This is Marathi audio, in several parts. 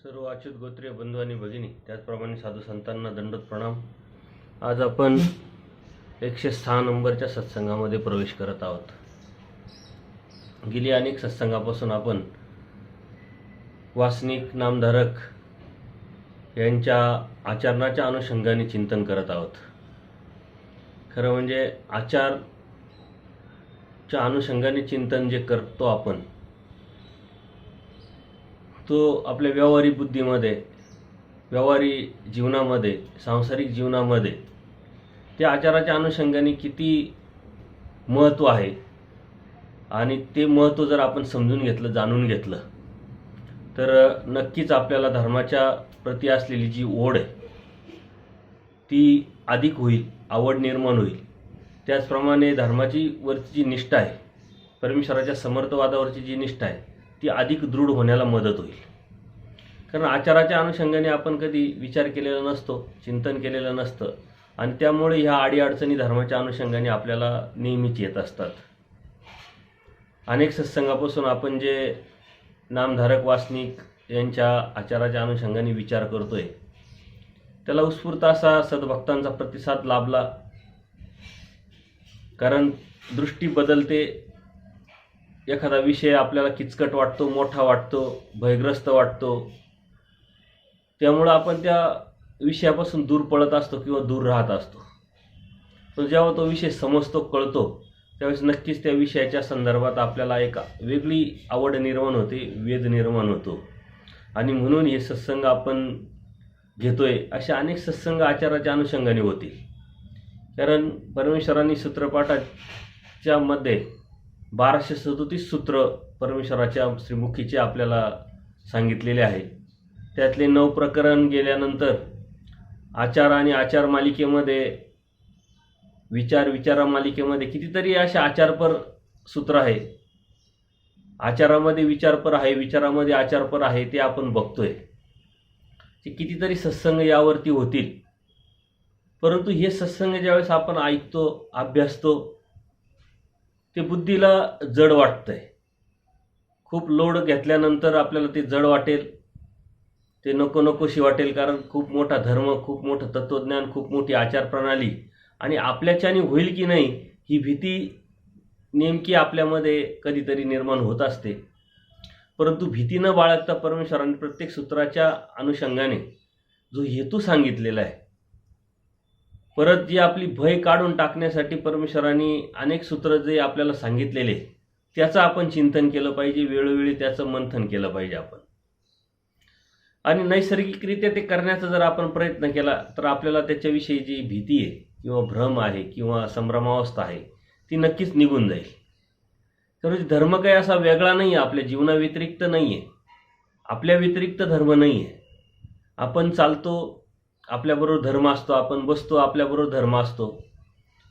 सर्व अच्युत गोत्रीय बंधू आणि भगिनी, त्याचप्रमाणे साधू संतांना दंडवत प्रणाम। आज आपण 106 नंबरच्या सत्संगामध्ये प्रवेश करत आहोत। गेली अनेक सत्संगापासून आपण वासनिक नामधारक यांच्या आचरणाच्या अनुषंगाने चिंतन करत आहोत। खरं म्हणजे आचारच्या अनुषंगाने चिंतन जे करतो आपण, तो आपल्या व्यावहारिक बुद्धीमध्ये, व्यावहारिक जीवनामध्ये, सांसारिक जीवनामध्ये त्या आचाराच्या अनुषंगाने किती महत्त्व आहे आणि ते महत्त्व जर आपण समजून घेतलं, जाणून घेतलं, तर नक्कीच आपल्याला धर्माच्या प्रती असलेली जी ओढ आहे ती अधिक होईल, आवड निर्माण होईल। त्याचप्रमाणे धर्माची वरची जी निष्ठा आहे, परमेश्वराच्या समर्थवादावरची जी निष्ठा आहे, ती अधिक दृढ होण्याला मदत होईल। कारण आचाराच्या अनुषंगाने आपण कधी विचार केलेला नसतो, चिंतन केलेलं नसतं आणि त्यामुळे ह्या अडीअडचणी धर्माच्या अनुषंगाने आपल्याला नेहमीच येत असतात। अनेक सत्संगापासून आपण जे नामधारक वासनिक यांच्या आचाराच्या अनुषंगाने विचार करतोय, त्याला उत्स्फूर्त असा सद्भक्तांचा प्रतिसाद लाभला। कारण दृष्टी बदलते, एखादा विषय आपल्याला किचकट वाटतो, मोठा वाटतो, भयग्रस्त वाटतो, त्यामुळे आपण त्या विषयापासून दूर पळत असतो किंवा दूर राहत असतो। पण जेव्हा तो विषय समजतो, कळतो, त्यावेळेस नक्कीच त्या विषयाच्या संदर्भात आपल्याला एक वेगळी आवड निर्माण होते, वेध निर्माण होतो आणि म्हणून हे सत्संग आपण घेतोय। अशा अनेक सत्संग आचाराच्या अनुषंगाने होतील। कारण परमेश्वरांनी सूत्रपाठाच्या मध्ये 1237 सूत्र परमेश्वराच्या श्रीमुखीचे आपल्याला सांगितलेले आहे। त्यातले 9 प्रकरण गेल्यानंतर आचार आणि आचार मालिकेमध्ये, विचारा मालिकेमध्ये कितीतरी असे आचारपर सूत्र आहे। आचारामध्ये विचारपर आहे, विचारामध्ये आचारपर आहे, ते आपण बघतोय। ते कितीतरी सत्संग यावरती होतील। परंतु हे सत्संग ज्यावेळेस आपण ऐकतो, अभ्यासतो, ते बुद्धीला जड वाटतंय। खूप लोड घेतल्यानंतर आपल्याला ते जड वाटेल, ते नकोशी वाटेल। कारण खूप मोठा धर्म, खूप मोठं तत्त्वज्ञान, खूप मोठी आचारप्रणाली आणि आपल्याच्याने होईल की नाही ही भीती नेमकी आपल्यामध्ये कधीतरी निर्माण होत असते। परंतु भीती न बाळगता परमेश्वराने प्रत्येक सूत्राच्या अनुषंगाने जो हेतू सांगितलेला आहे, परत जी आपली भय काढून टाकण्यासाठी परमेश्वराने अनेक सूत्र जे आपल्याला सांगितलेले, त्याचं आपण चिंतन केलं पाहिजे, वेळोवेळी त्याचं मंथन केलं पाहिजे आपण। आणि नैसर्गिकरित्या ते करण्याचा जर आपण प्रयत्न केला तर आपल्याला त्याच्याविषयी जी भीती आहे किंवा भ्रम आहे किंवा संभ्रमावस्था आहे ती नक्कीच निघून जाईल। तर धर्म काही असा वेगळा नाही आहे, आपल्या जीवनाव्यतिरिक्त नाही आहे, आपल्या व्यतिरिक्त धर्म नाही आहे। आपण चालतो, आपल्याबरोबर धर्म असतो, आपण बसतो, आपल्याबरोबर धर्म असतो,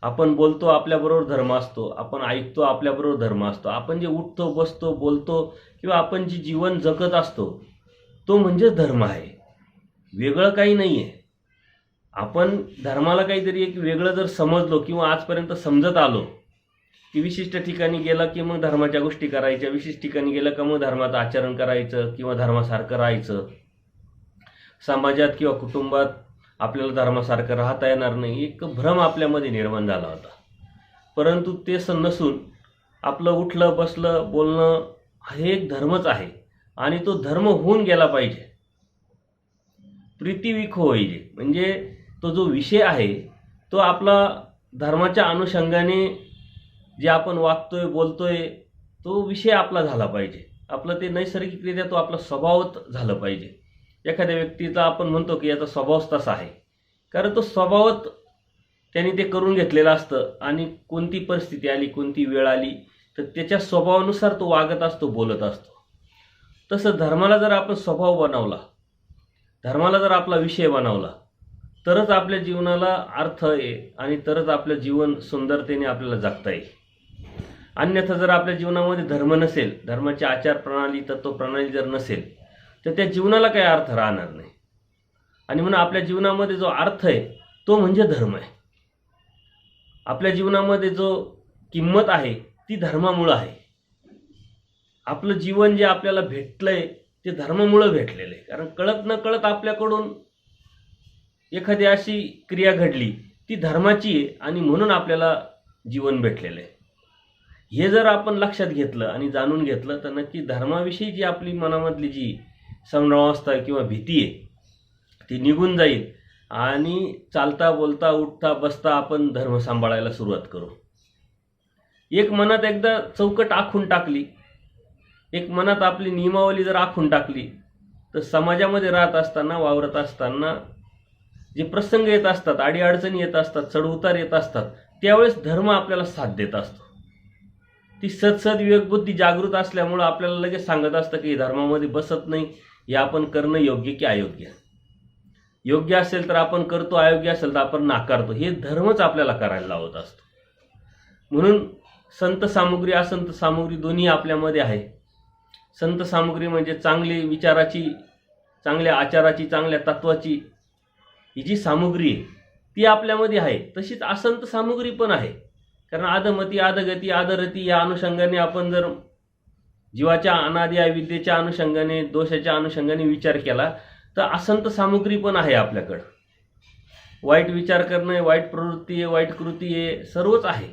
आपण बोलतो, आपल्याबरोबर धर्म असतो, आपण ऐकतो, आपल्याबरोबर धर्म असतो, आपण जे उठतो, बसतो, बोलतो किंवा आपण जे जीवन जगत असतो तो म्हणजे धर्म आहे, वेगळं काही नाही आहे। आपण धर्माला काहीतरी एक वेगळं जर समजलो किंवा आजपर्यंत समजत आलो की विशिष्ट ठिकाणी गेलं की मग धर्माच्या गोष्टी करायच्या, विशिष्ट ठिकाणी गेलं का मग धर्माचं आचरण करायचं किंवा धर्मासारखं राहायचं, समाजात किंवा कुटुंबात आपल्याला धर्मासारखं राहता येणार नाही, एक भ्रम आपल्यामध्ये निर्माण झाला होता। परंतु ते नसून आपलं उठलं, बसलं, बोलणं हे एक धर्मच आहे आणि तो धर्म होऊन गेला पाहिजे। प्रीतिविखो होईल, म्हणजे तो जो विषय आहे तो आपला धर्माच्या अनुषंगाने जे आपण वागतोय, बोलतोय, तो विषय आपला झाला पाहिजे। आपलं ते नैसर्गिकरित्या तो आपला स्वभावच झालं पाहिजे। एखाद्या व्यक्तीचा आपण म्हणतो की याचा स्वभावच तसा आहे, कारण तो स्वभावच त्याने ते करून घेतलेलं असतं आणि कोणती परिस्थिती आली, कोणती वेळ आली तर त्याच्या स्वभावानुसार तो वागत असतो, बोलत असतो। तसं धर्माला जर आपण स्वभाव बनवला, धर्माला जर आपला विषय बनवला, तरच आपल्या जीवनाला अर्थ आहे आणि तरच आपलं जीवन सुंदरतेने आपल्याला जगता येईल। अन्यथा जर आपल्या जीवनामध्ये धर्म नसेल, धर्माची आचारप्रणाली, तत्वप्रणाली जर नसेल तर त्या जीवनाला काही अर्थ राहणार नाही। आणि म्हणून आपल्या जीवनामध्ये जो अर्थ आहे तो म्हणजे धर्म आहे। आपल्या जीवनामध्ये जो किंमत आहे ती धर्मामुळे आहे। आपलं जीवन जे आपल्याला भेटलंय ते धर्मामुळं भेटलेलं आहे. कारण कळत न कळत आपल्याकडून एखादी अशी क्रिया घडली ती धर्माची आहे आणि म्हणून आपल्याला जीवन भेटलेलं आहे. हे जर आपण लक्षात घेतलं आणि जाणून घेतलं तर नक्की धर्माविषयी जी आपली मनामधली जी संभ्रमावस्था किंवा भीती आहे ती निघून जाईल आणि चालता बोलता उठता बसता आपण धर्म सांभाळायला सुरुवात करू. एक मनात एकदा चौकट आखून टाकली, एक मनात आपली नियमावली जर आखून टाकली तर समाजामध्ये राहत असताना वावरत असताना जे प्रसंग येत असतात, अडीअडचणी येत असतात, चढउतार येत असतात, त्यावेळेस धर्म आपल्याला साथ देत असतो. ती सदसद विवेकबुद्धी जागृत असल्यामुळं आपल्याला लगेच सांगत असतं की धर्मामध्ये बसत नाही, हे आपण करणं योग्य की अयोग्य. योग्य असेल तर आपण करतो, अयोग्य असेल तर आपण नाकारतो. हे धर्मच आपल्याला करायला लावत असतो. म्हणून संत सामुग्री असंत सामुग्री दोन्ही आपल्यामध्ये आहे. संत सामुग्री म्हणजे चांगली विचाराची, चांगल्या आचाराची, चांगल्या तत्वाची ही जी सामुग्री आहे ती आपल्यामध्ये आहे. तशीच असंत सामुग्री पण आहे. कारण आदमती आदगती आदरती या अनुषंगाने आपण जर जीवाच्या अनादि अविद्येच्या अनुषंगाने, दोषाच्या अनुषंगाने विचार केला तर असंत सामुग्री पण आहे आपल्याकडं. वाईट विचार करणं, वाईट प्रवृत्ती आहे, वाईट कृती आहे, सर्वच आहे.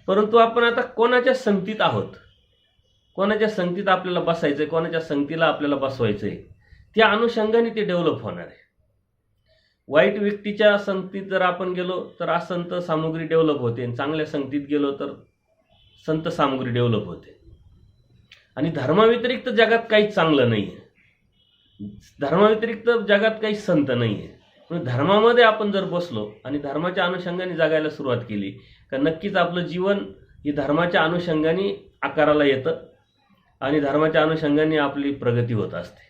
परंतु आपण आता कोणाच्या संगतीत आहोत, कोणाच्या संगतीत आपल्याला बसायचं आहे, कोणाच्या संगतीला आपल्याला बसवायचं आहे, त्या अनुषंगाने ते डेव्हलप होणार आहे. वाईट व्यक्तीच्या संगतीत जर आपण गेलो तर असंत सामुग्री डेव्हलप होते, चांगल्या संगतीत गेलो तर संत सामुग्री डेव्हलप होते. आणि धर्माव्यतिरिक्त जगात काहीच चांगलं नाही आहे, धर्माव्यतिरिक्त जगात काही संत नाही आहे. म्हणून धर्मामध्ये आपण जर बसलो आणि धर्माच्या अनुषंगाने जगायला सुरुवात केली तर नक्कीच आपलं जीवन हे धर्माच्या अनुषंगाने आकाराला येतं आणि धर्माच्या अनुषंगाने आपली प्रगती होत असते.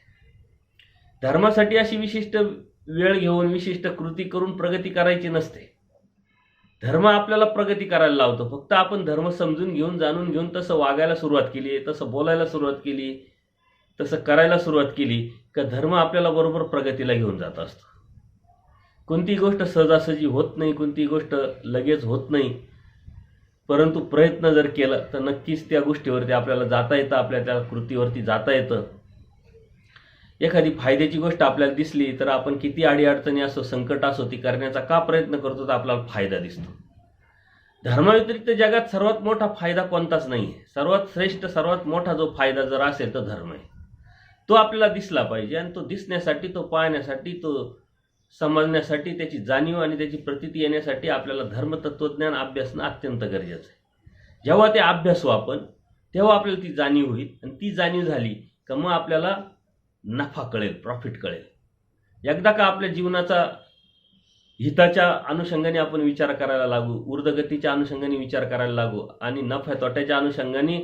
धर्मासाठी अशी विशिष्ट वेळ घेऊन विशिष्ट कृती करून प्रगती करायची नसते. धर्म आपल्याला प्रगती करायला लावतो. फक्त आपण धर्म समजून घेऊन, जाणून घेऊन तसं वागायला सुरुवात केली, तसं बोलायला सुरुवात केली, तसं करायला सुरुवात केली का धर्म आपल्याला बरोबर प्रगतीला घेऊन जात असतो. कोणतीही गोष्ट सहजासहजी होत नाही, कोणतीही गोष्ट लगेच होत नाही. परंतु प्रयत्न जर केला तर नक्कीच त्या गोष्टीवरती आपल्याला जाता येतं, आपल्या त्या कृतीवरती जाता येतं. एखादी फायद्याची गोष्ट आपल्याला दिसली तर आपण किती अडीअडचणी असो, संकट असो, ती करण्याचा का प्रयत्न करतो तर आपल्याला फायदा दिसतो. धर्माव्यतिरिक्त जगात सर्वात मोठा फायदा कोणताच नाही आहे. सर्वात श्रेष्ठ, सर्वात मोठा जो फायदा जर असेल तर धर्म आहे. तो आपल्याला दिसला पाहिजे आणि तो दिसण्यासाठी, तो पाहण्यासाठी, तो समजण्यासाठी, त्याची जाणीव आणि त्याची प्रतीती येण्यासाठी आपल्याला धर्मतत्वज्ञान अभ्यासणं अत्यंत गरजेचं आहे. जेव्हा ते अभ्यासू आपण तेव्हा आपल्याला ती जाणीव होईल आणि ती जाणीव झाली का मग आपल्याला नफा कळेल, प्रॉफिट कळेल. एकदा का आपल्या जीवनाचा हिताच्या अनुषंगाने आपण विचार करायला लागू, ऊर्ध्वगतीच्या अनुषंगाने विचार करायला लागू आणि नफ्या तोट्याच्या अनुषंगाने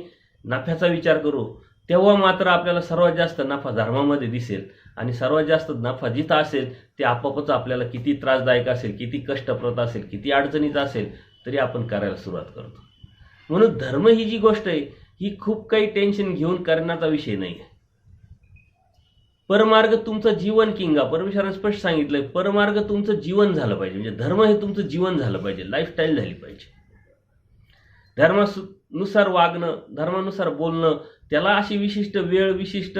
नफ्याचा विचार करू, तेव्हा मात्र आपल्याला सर्वात जास्त नफा धर्मामध्ये दिसेल. आणि सर्वात जास्त नफा जिथं असेल ते आपोआपच आपल्याला किती त्रासदायक असेल, किती कष्टप्रद असेल, किती अडचणीचा असेल तरी आपण करायला सुरुवात करतो. म्हणून धर्म ही जी गोष्ट आहे ही खूप काही टेन्शन घेऊन करण्याचा विषय नाही आहे. परमार्ग तुमचं जीवन किंगा, परमेश्वराने स्पष्ट सांगितलंय, परमार्ग तुमचं जीवन झालं पाहिजे. म्हणजे धर्म हे तुमचं जीवन झालं पाहिजे, लाईफस्टाईल झाली पाहिजे. धर्मानुसार वागणं, धर्मानुसार बोलणं, त्याला अशी विशिष्ट वेळ, विशिष्ट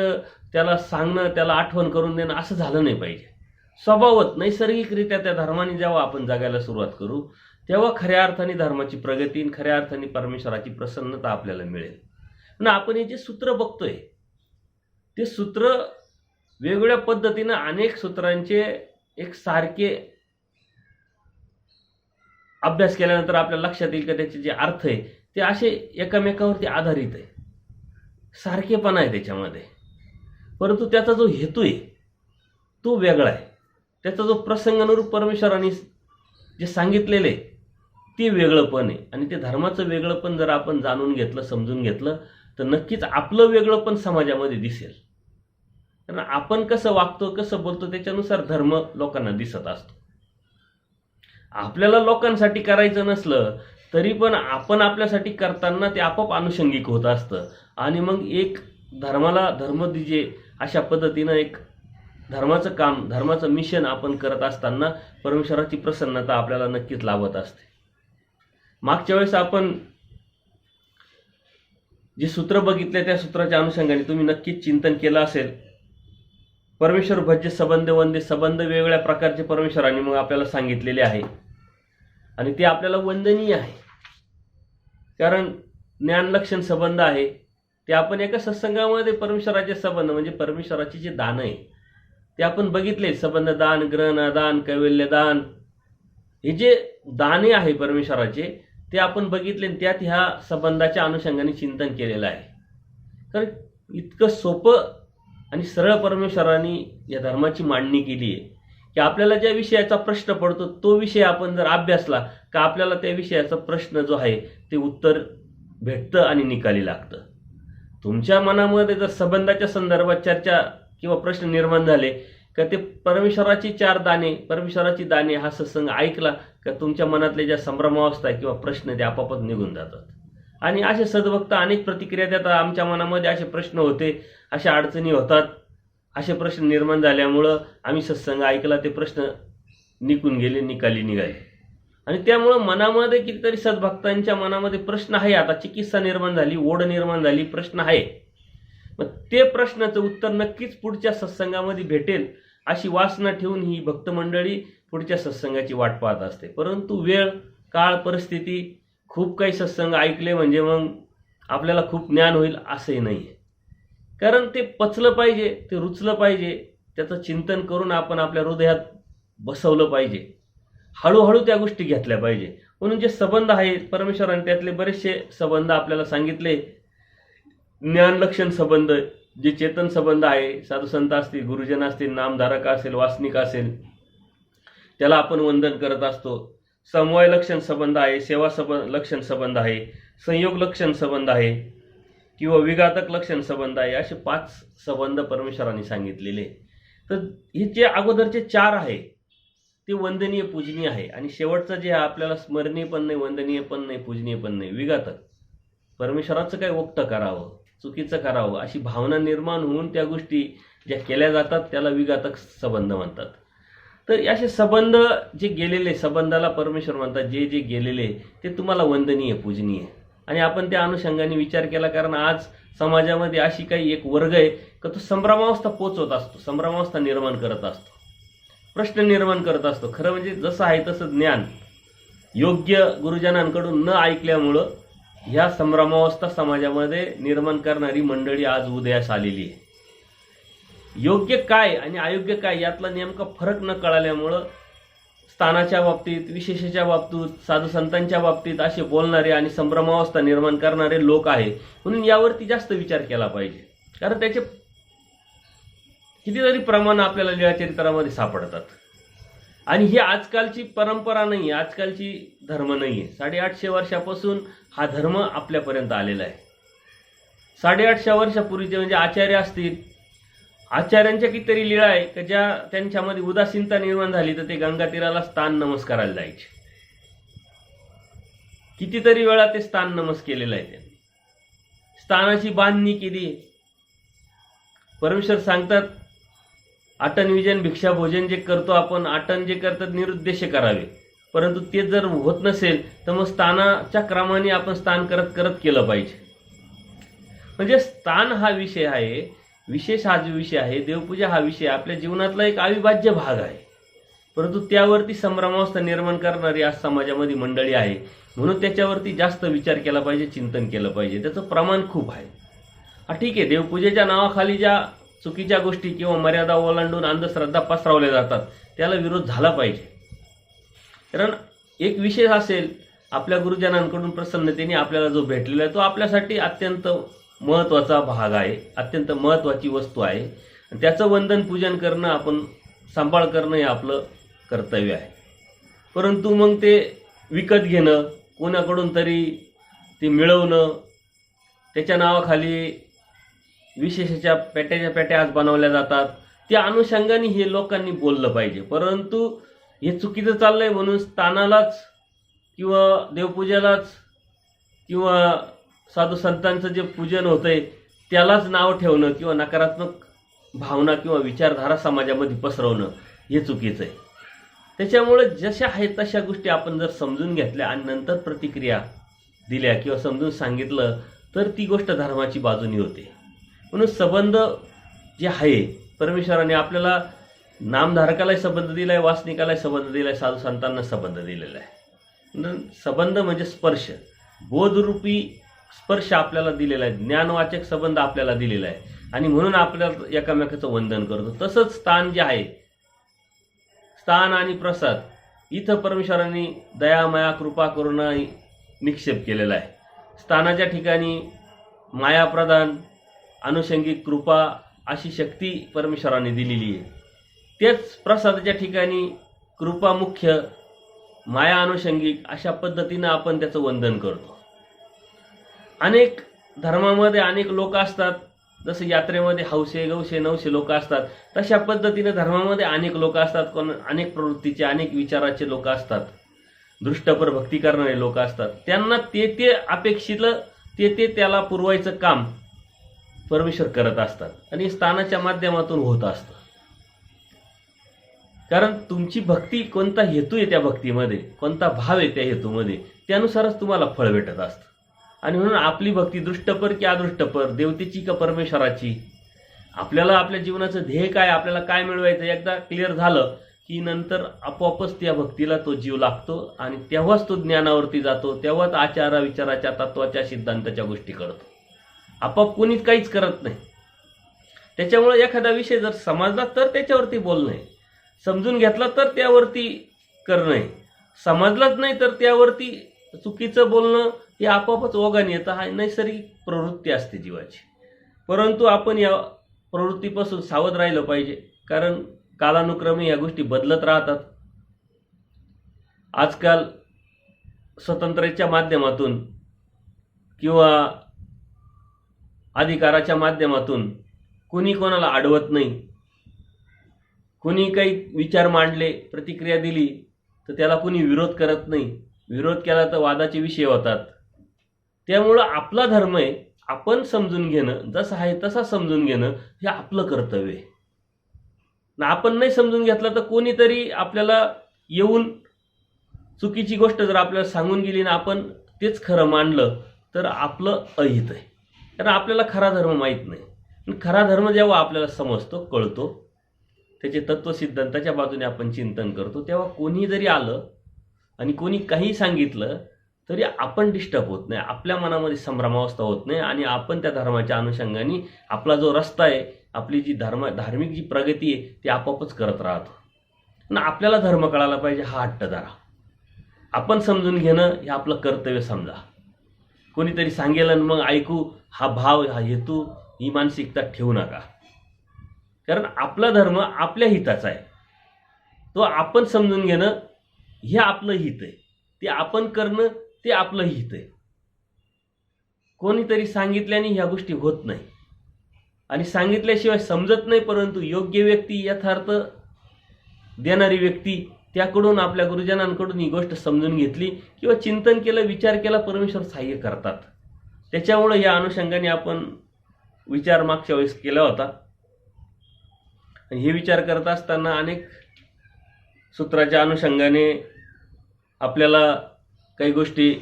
त्याला सांगणं, त्याला आठवण करून देणं असं झालं नाही पाहिजे. स्वभावत नैसर्गिकरित्या त्या धर्माने जेव्हा आपण जगायला सुरुवात करू तेव्हा खऱ्या अर्थाने धर्माची प्रगती, खऱ्या अर्थाने परमेश्वराची प्रसन्नता आपल्याला मिळेल. पण आपण हे जे सूत्र बघतोय ते सूत्र वेगवेगळ्या पद्धतीनं अनेक सूत्रांचे एक सारखे अभ्यास केल्यानंतर आपल्याला लक्षात येईल की त्याचे जे अर्थ आहे ते असे एकमेकावरती आधारित आहे, सारखेपणा आहे त्याच्यामध्ये. परंतु त्याचा जो हेतू आहे तो वेगळा आहे. त्याचा जो प्रसंगानुरूप परमेश्वराने जे सांगितलेलं आहे ते वेगळं पण आहे. आणि ते धर्माचं वेगळं पण जर आपण जाणून घेतलं, समजून घेतलं तर नक्कीच आपलं वेगळं पण समाजामध्ये दिसेल. कारण आपण कसं वागतो, कसं बोलतो त्याच्यानुसार धर्म लोकांना दिसत असतो. आपल्याला लोकांसाठी करायचं नसलं तरी पण आपण आपल्यासाठी करताना ते आपोआप अनुषंगिक होत असतं. आणि मग एक धर्माला धर्म दिजे अशा पद्धतीनं एक धर्माचं काम, धर्माचं मिशन आपण करत असताना परमेश्वराची प्रसन्नता आपल्याला नक्कीच लाभत असते. मागच्या वेळेस आपण जे सूत्र बघितले त्या सूत्राच्या अनुषंगाने तुम्ही नक्कीच चिंतन केलं असेल परमेश्वर भज्य संबंध वंदे संबंध वेगवेगळ्या प्रकारचे परमेश्वरांनी मग आपल्याला सांगितलेले आहे आणि ते आपल्याला वंदनीय आहे. कारण ज्ञानलक्षण संबंध आहे ते आपण एका सत्संगामध्ये परमेश्वराचे संबंध म्हणजे परमेश्वराची जे दान आहे ते आपण बघितले. संबंध दान, ग्रहण दान, कैवल्य दान, हे जे दाने आहे परमेश्वराचे ते आपण बघितले. त्यात ह्या संबंधाच्या अनुषंगाने चिंतन केलेलं आहे. तर इतकं सोपं आणि सरळ परमेश्वरांनी या धर्माची मांडणी केली आहे की आपल्याला ज्या विषयाचा प्रश्न पडतो तो विषय आपण जर अभ्यासला का आपल्याला त्या विषयाचा प्रश्न जो आहे ते उत्तर भेटतं आणि निकाली लागतं. तुमच्या मनामध्ये जर संबंधाच्या संदर्भात चर्चा किंवा प्रश्न निर्माण झाले का ते परमेश्वराची चार दाने, परमेश्वराची दाने हा सत्संग ऐकला का तुमच्या मनातले ज्या संभ्रमावस्था किंवा प्रश्न ते आपापच निघून जातात. आणि असे सद्भक्त अनेक प्रतिक्रिया देतात. आमच्या मनामध्ये असे प्रश्न होते, अशा अडचणी होतात, असे प्रश्न निर्माण झाल्यामुळं आम्ही सत्संग ऐकला, ते प्रश्न निघून गेले, निकाली निघाले. आणि त्यामुळं मनामध्ये कितीतरी सद्भक्तांच्या मनामध्ये प्रश्न आहे. आता चिकित्सा निर्माण झाली, ओढ निर्माण झाली, प्रश्न आहे. मग ते प्रश्नाचं उत्तर नक्कीच पुढच्या सत्संगामध्ये भेटेल अशी वासना ठेवून ही भक्त मंडळी पुढच्या सत्संगाची वाट पाहत असते. परंतु वेळ, काळ, परिस्थिती, खूप काही सत्संग ऐकले म्हणजे मग आपल्याला खूप ज्ञान होईल असंही नाही आहे. कारण ते पचलं पाहिजे, ते रुचलं पाहिजे, त्याचं चिंतन करून आपण आपल्या हृदयात बसवलं पाहिजे, हळूहळू त्या गोष्टी घेतल्या पाहिजे. म्हणून जे संबंध आहेत परमेश्वराने त्यातले बरेचसे संबंध आपल्याला सांगितले. ज्ञानलक्षण संबंध, जे चेतन संबंध आहे, साधू संत असतील, गुरुजन असतील, नामधारक असेल, वासनिक असेल, त्याला आपण वंदन करत असतो. समवाय लक्षण संबंध आहे, सेवा लक्षण संबंध आहे, संयोग लक्षण संबंध आहे किंवा विघातक लक्षण संबंध आहे. असे 5 संबंध परमेश्वरांनी सांगितलेले. तर हे जे अगोदरचे 4 आहे ते वंदनीय, पूजनीय आहे. आणि शेवटचं जे आपल्याला स्मरणीय पण नाही, वंदनीय पण नाही, पूजनीय पण नाही, विघातक. परमेश्वराचं काय वक्त करावं, चुकीचं करावं अशी भावना निर्माण होऊन त्या गोष्टी ज्या केल्या जातात त्याला विघातक संबंध म्हणतात. तर असे संबंध जे गेलेले, संबंधाला परमेश्वर म्हणतात, जे जे गेलेले ते तुम्हाला वंदनीय, पूजनीय. आणि आपण त्या अनुषंगाने विचार केला. कारण आज समाजामध्ये अशी काही एक वर्ग आहे का तो संभ्रमावस्था पोचवत असतो, संभ्रमावस्था निर्माण करत असतो, प्रश्न निर्माण करत असतो. खरं म्हणजे जसं आहे तसं ज्ञान योग्य गुरुजनांकडून न ऐकल्यामुळं ह्या संभ्रमावस्था समाजामध्ये निर्माण करणारी मंडळी आज उदयास आलेली आहे. योग्य काय आणि अयोग्य काय यातला नेमका फरक न कळाल्यामुळं स्थानाच्या बाबतीत, विशेषाच्या बाबतीत, साधू संतांच्या बाबतीत असे बोलणारे आणि संभ्रमावस्था निर्माण करणारे लोक आहे. म्हणून यावरती जास्त विचार केला पाहिजे. कारण त्याचे कितीतरी प्रमाण आपल्याला लीळाचरित्रामध्ये सापडतात. आणि ही आजकालची परंपरा नाही आहे, आजकालची धर्म नाही आहे. 850 वर्षापासून हा धर्म आपल्यापर्यंत आलेला आहे. 850 वर्षापूर्वीचे म्हणजे आचार्य असतील, आचार्यांच्या कितीतरी लीळा आहे की ज्या त्यांच्यामध्ये उदासीनता निर्माण झाली तर ते गंगा तीराला स्थान नमस्कारायला जायचे. कितीतरी वेळा ते स्थान नमस केलेलं आहे. त्यांनी स्थानाची बांधणी केली. परमेश्वर सांगतात, आटन विजन भिक्षा भोजन जे करतो आपण, आटन जे करतात निरुद्देश करावे. परंतु ते जर होत नसेल तर मग स्थानाच्या क्रमाने आपण स्थान करत करत केलं पाहिजे. म्हणजे स्थान हा विषय आहे, विशेष हा जो विषय आहे, देवपूजा हा विषय आपल्या जीवनातला एक अविभाज्य भाग आहे. परंतु त्यावरती संभ्रमावस्था निर्माण करणारी आज समाजामध्ये मंडळी आहे. म्हणून त्याच्यावरती जास्त विचार केला पाहिजे, चिंतन केलं पाहिजे. त्याचं प्रमाण खूप आहे. हा ठीक आहे, देवपूजेच्या नावाखाली ज्या चुकीच्या गोष्टी किंवा मर्यादा ओलांडून अंधश्रद्धा पसरवल्या जातात त्याला विरोध झाला पाहिजे. कारण एक विषय असेल, आपल्या गुरुजनांकडून प्रसन्नतेने आपल्याला जो भेटलेला आहे तो आपल्यासाठी अत्यंत महत्त्वाचा भाग आहे, अत्यंत महत्त्वाची वस्तू आहे. त्याचं वंदन पूजन करणं, आपण सांभाळ करणं हे आपलं कर्तव्य आहे. परंतु मग ते विकत घेणं, कोणाकडून तरी ते मिळवणं, त्याच्या नावाखाली विशेषाच्या पेट्या आज बनवल्या जातात. त्या अनुषंगाने हे लोकांनी बोललं पाहिजे. परंतु हे चुकीचं चाललंय म्हणून स्थानालाच किंवा देवपूजेलाच किंवा साधू संतांचं जे पूजन होतंय त्यालाच नाव ठेवणं किंवा नकारात्मक भावना किंवा विचारधारा समाजामध्ये पसरवणं हे चुकीचं आहे. त्याच्यामुळे जशा आहेत तशा गोष्टी आपण जर समजून घेतल्या आणि नंतर प्रतिक्रिया दिल्या किंवा समजून सांगितलं तर ती गोष्ट धर्माची बाजूनी होते. म्हणून संबंध जे आहे परमेश्वराने आपल्याला नामधारकालाही संबंध दिलाय, वासनिकालाही संबंध दिलाय, साधू संतांना संबंध दिलेला आहे. संबंध म्हणजे स्पर्श, बोधरूपी स्पर्श आपल्याला दिलेला आहे, ज्ञानवाचक संबंध आपल्याला दिलेला आहे आणि म्हणून आपल्याला एकामेकाचं वंदन करतो. तसंच स्थान जे आहे, स्थान आणि प्रसाद, इथं परमेश्वरांनी दया, माया, कृपा, करुणा निक्षेप केलेला आहे. स्थानाच्या ठिकाणी माया प्रदान, अनुषंगिक कृपा अशी शक्ती परमेश्वराने दिलेली आहे. तेच प्रसादाच्या ठिकाणी कृपा मुख्य, माया अनुषंगिक अशा पद्धतीनं आपण त्याचं वंदन करतो. अनेक धर्मामध्ये अनेक लोक असतात, जसं यात्रेमध्ये हौसे गौशे 900 लोक असतात, तशा पद्धतीने धर्मामध्ये अनेक लोक असतात. अनेक प्रवृत्तीचे, अनेक विचाराचे लोक असतात, दृष्टपर भक्ती करणारे लोक असतात. त्यांना ते अपेक्षित त्याला पुरवायचं काम परमेश्वर करत असतात आणि स्थानाच्या माध्यमातून होत असतं. कारण तुमची भक्ती, कोणता हेतू आहे त्या भक्तीमध्ये, कोणता भाव आहे त्या हेतूमध्ये, त्यानुसारच तुम्हाला फळ भेटत असतं. आणि म्हणून आपली भक्ती दृष्टपर की अदृष्टपर, देवतेची का परमेश्वराची, आपल्याला आपल्या जीवनाचं ध्येय काय, आपल्याला काय मिळवायचं एकदा क्लिअर झालं की नंतर आपोआपच त्या भक्तीला तो जीव लागतो आणि तेव्हाच तो ज्ञानावरती जातो, तेव्हाच आचारा विचाराच्या, तत्वाच्या, सिद्धांताच्या गोष्टी करतो. आपोआप कोणीच काहीच करत नाही. त्याच्यामुळे एखादा विषय जर समजला तर त्याच्यावरती बोलणं आहे, समजून घेतला तर त्यावरती करणं आहे, समजलाच नाही तर त्यावरती चुकीचं बोलणं हे आपोआपच ओघाने येतं. हा नैसर्गिक प्रवृत्ती असते जीवाची. परंतु आपण या प्रवृत्तीपासून सावध राहिलं पाहिजे, कारण कालानुक्रमे या गोष्टी बदलत राहतात. आजकाल स्वतंत्रतेच्या माध्यमातून किंवा अधिकाराच्या माध्यमातून कोणी कोणाला अडवत नाही. कोणी काही विचार मांडले, प्रतिक्रिया दिली तर त्याला कोणी विरोध करत नाही. विरोध केला तर वादाचे विषय होतात. त्यामुळं आपला धर्म आहे, आपण समजून घेणं, जसं आहे तसा समजून घेणं हे आपलं कर्तव्य आहे. आपण नाही समजून घेतलं तर कोणीतरी आपल्याला येऊन चुकीची गोष्ट जर आपल्याला सांगून गेली ना, आपण तेच खरं मानलं तर आपलं अहित आहे. कारण आपल्याला खरा धर्म माहीत नाही. खरा धर्म जेव्हा आपल्याला समजतो, कळतो, त्याचे तत्वसिद्धांताच्या बाजूने आपण चिंतन करतो, तेव्हा कोणी जरी आलं आणि कोणी काही सांगितलं तरी आपण डिस्टर्ब होत नाही, आपल्या मनामध्ये संभ्रमावस्था होत नाही आणि आपण त्या धर्माच्या अनुषंगाने आपला जो रस्ता आहे, आपली जी धार्मिक जी प्रगती आहे ती आपोआपच करत राहतो. आणि आपल्याला धर्म कळायला पाहिजे हा हट्ट धरा. आपण समजून घेणं हे आपलं कर्तव्य समजा. कोणीतरी सांगेल आणि मग ऐकू, हा भाव, हा हेतू, ही मानसिकता ठेवू नका. कारण आपला धर्म आपल्या हिताचा आहे, तो आपण समजून घेणं हे आपलं हित आहे, ते आपण करणं ते आपलं हित आहे. कोणीतरी सांगितल्याने ह्या गोष्टी होत नाही आणि सांगितल्याशिवाय समजत नाही. परंतु योग्य व्यक्ती, यथार्थ देणारी व्यक्ती, त्याकडून, आपल्या गुरुजनांकडून ही गोष्ट समजून घेतली किंवा चिंतन केलं, विचार केला, परमेश्वर सहाय्य करतात. त्याच्यामुळे या अनुषंगाने आपण विचार मागच्या वेळेस केला होता. हे विचार करत असताना अनेक सूत्राच्या अनुषंगाने आपल्याला काही गोष्टी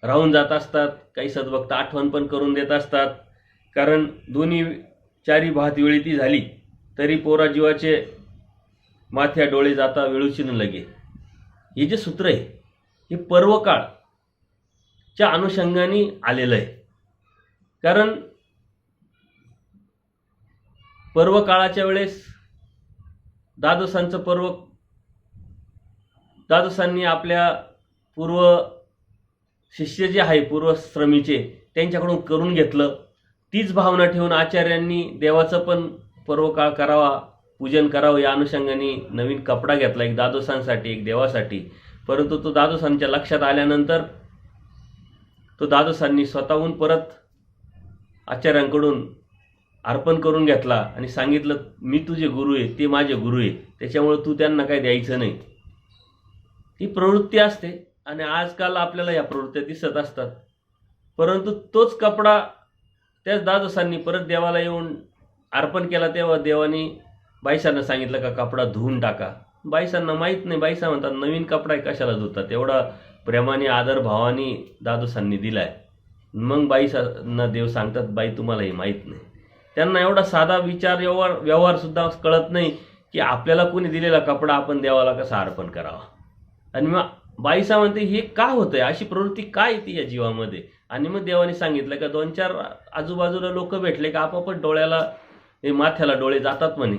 राहून जात असतात, काही सद्भक्त आठवण पण करून देत असतात. कारण दोन्ही चारी भात वेळीती झाली तरी पोरा जीवाचे माथ्या डोळे जाता वेळूची न लगे. हे जे सूत्र आहे हे पर्वकाळच्या अनुषंगाने आलेलं आहे. कारण पर्वकाळाच्या वेळेस द्वादशांचं पर्व, द्वादशांनी आपल्या पूर्व शिष्य जे आहे, पूर्वश्रमीचे, त्यांच्याकडून करून घेतलं. तीच भावना ठेवून आचार्यांनी देवाचं पण पर्वकाळ करावा, पूजन करावं या अनुषंगाने नवीन कपडा घेतला, एक द्वादशांसाठी, एक देवासाठी. परंतु तो द्वादशांच्या लक्षात आल्यानंतर तो द्वादशांनी स्वतःहून परत आचार्यांकडून अर्पण करून घेतला आणि सांगितलं, मी तुझे गुरु आहे, ते माझे गुरु आहे, त्याच्यामुळे तू त्यांना काही द्यायचं नाही. ही प्रवृत्ती असते आणि आजकाल आपल्याला या प्रवृत्त्या दिसत असतात. परंतु तोच कपडा त्याच द्वादशांनी परत देवाला येऊन अर्पण केला, तेव्हा देवानी बाईसांना सांगितलं का कपडा धुवून टाका. बाईसांना माहीत नाही. बाईसा म्हणतात नवीन कपडा कशाला धुतात, एवढा प्रेमाने आदर भावाने द्वादशांनी दिलाय. मग बाईसांना देव सांगतात, बाई तुम्हाला हे माहीत नाही. त्यांना एवढा साधा विचार व्यवहार सुद्धा कळत नाही की आपल्याला कोणी दिलेला कपडा आपण देवाला कसा अर्पण करावा. आणि मग बाईसा म्हणते हे का होतंय, अशी प्रवृत्ती काय येते या जीवामध्ये. आणि मग देवाने सांगितलं का 2-4 आजूबाजूला लोक भेटले का आपापच डोळ्याला माथ्याला डोळे जातात म्हणे.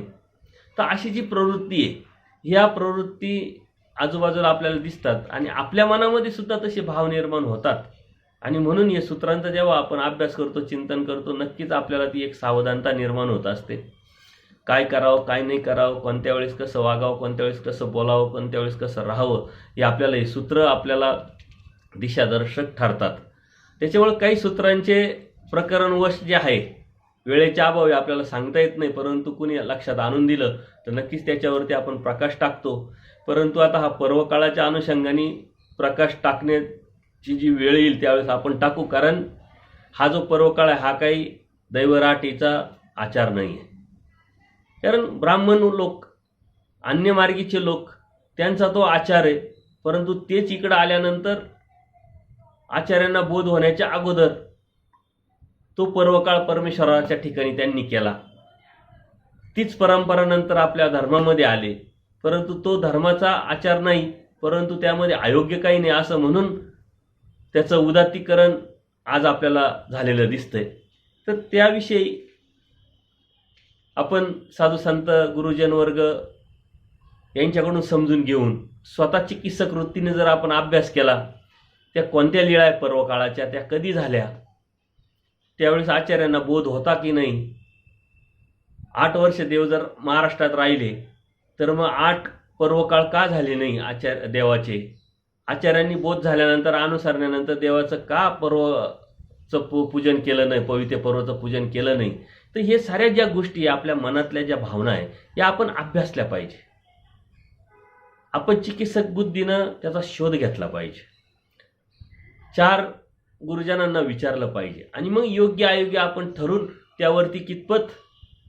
तर अशी जी प्रवृत्ती आहे, ह्या प्रवृत्ती आजूबाजूला आपल्याला दिसतात आणि आपल्या मनामध्ये सुद्धा तसे भाव निर्माण होतात. आणि म्हणून या सूत्रांचा जेव्हा आपण अभ्यास करतो, चिंतन करतो, नक्कीच आपल्याला ती एक सावधानता निर्माण होत असते. काय करावं, काय नाही करावं, कोणत्या वेळेस कसं वागावं, कोणत्या वेळेस कसं बोलावं, कोणत्या वेळेस कसं राहावं, हे आपल्याला हे सूत्र आपल्याला दिशादर्शक ठरतात. त्याच्यामुळे काही सूत्रांचे प्रकरणवश जे आहे, वेळेच्या अभावी आपल्याला सांगता येत नाही, परंतु कुणी लक्षात आणून दिलं तर नक्कीच त्याच्यावरती आपण प्रकाश टाकतो. परंतु आता हा पर्वकाळाच्या अनुषंगाने प्रकाश टाकण्याची जी वेळ येईल त्यावेळेस आपण टाकू, कारण हा जो पर्वकाळ आहे हा काही दैवराटीचा आचार नाही आहे. कारण ब्राह्मण लोक, अन्यमार्गीचे लोक, त्यांचा तो आचार आहे. परंतु तेच इकडं आल्यानंतर आचार्यांना बोध होण्याच्या अगोदर तो पर्वकाळ परमेश्वराच्या ठिकाणी त्यांनी केला. तीच परंपरा नंतर आपल्या धर्मामध्ये आले, परंतु तो धर्माचा आचार नाही, परंतु त्यामध्ये अयोग्य काही नाही असं म्हणून त्याचं उदात्तीकरण आज आपल्याला झालेलं दिसतंय. तर त्याविषयी आपण साधू संत गुरुजन वर्ग यांच्याकडून समजून घेऊन स्वतः चिकित्सक वृत्तीने जर आपण अभ्यास केला, त्या कोणत्या लीळा आहे पर्वकाळाच्या, त्या कधी झाल्या, त्यावेळेस आचार्यांना बोध होता की नाही, 8 वर्ष देव जर महाराष्ट्रात राहिले तर मग 8 पर्वकाळ का झाले नाही देवाचे, आचार्यांनी बोध झाल्यानंतर अनुसरण्यानंतर देवाचं का पर्वचं पूजन केलं नाही, पवित्र पर्वचं पूजन केलं नाही. तर हे साऱ्या ज्या गोष्टी आपल्या मनातल्या ज्या भावना आहे या आपण अभ्यासल्या पाहिजे. आपण चिकित्सक बुद्धीनं त्याचा शोध घेतला पाहिजे, 4 गुरुजनांना विचारलं पाहिजे आणि मग योग्य अयोग्य आपण ठरवून त्यावरती कितपत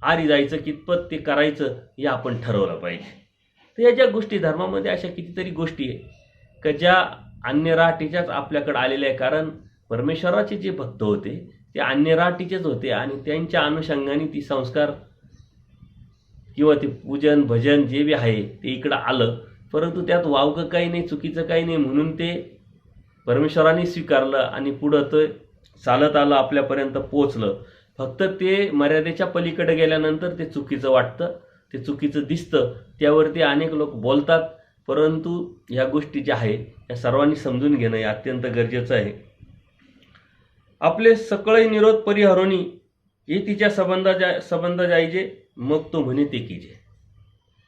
आरी जायचं, कितपत ते करायचं हे आपण ठरवलं पाहिजे. तर या ज्या गोष्टी धर्मामध्ये अशा कितीतरी गोष्टी आहे की ज्या अन्य राहटीच्याच आपल्याकडे आलेल्या आहे. कारण परमेश्वराचे जे भक्त होते ते अन्य राहटीचेच होते आणि त्यांच्या अनुषंगाने ती संस्कार किंवा ते पूजन भजन जे बी आहे ते इकडं आलं. परंतु त्यात वावगं काही नाही, चुकीचं काही नाही, म्हणून ते परमेश्वराने स्वीकारलं आणि पुढं ते चालत आलं, आपल्यापर्यंत पोचलं. फक्त ते मर्यादेच्या पलीकडे गेल्यानंतर ते चुकीचं वाटतं, ते चुकीचं दिसतं, त्यावरती अनेक लोक बोलतात. परंतु ह्या गोष्टी ज्या आहे या सर्वांनी समजून घेणं हे अत्यंत गरजेचं आहे. आपले सकळे निरोध परिहरोनी ये तिच्या संबंध जायजे, मग तो म्हणे ते कीजे.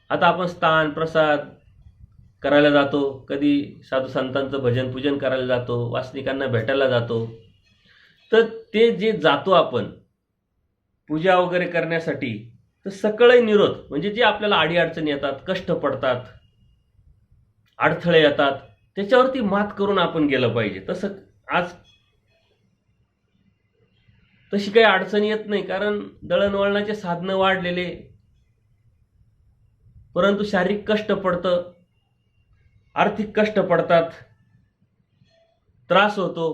आता आपण स्थान प्रसाद करायला जातो, कधी साधू संतांचं भजन पूजन करायला जातो, वासनिकांना भेटायला जातो. तर ते जे जातो आपण पूजा वगैरे करण्यासाठी, तर सकळे निरोध म्हणजे जे आपल्याला अडीअडचणी येतात, कष्ट पडतात, अडथळे येतात, त्याच्यावरती मात करून आपण गेलं पाहिजे. तसं आज तशी काही अडचणी येत नाही, कारण दळणवळणाचे साधनं वाढलेले, परंतु शारीरिक कष्ट पडतं, आर्थिक कष्ट पडतात, त्रास होतो,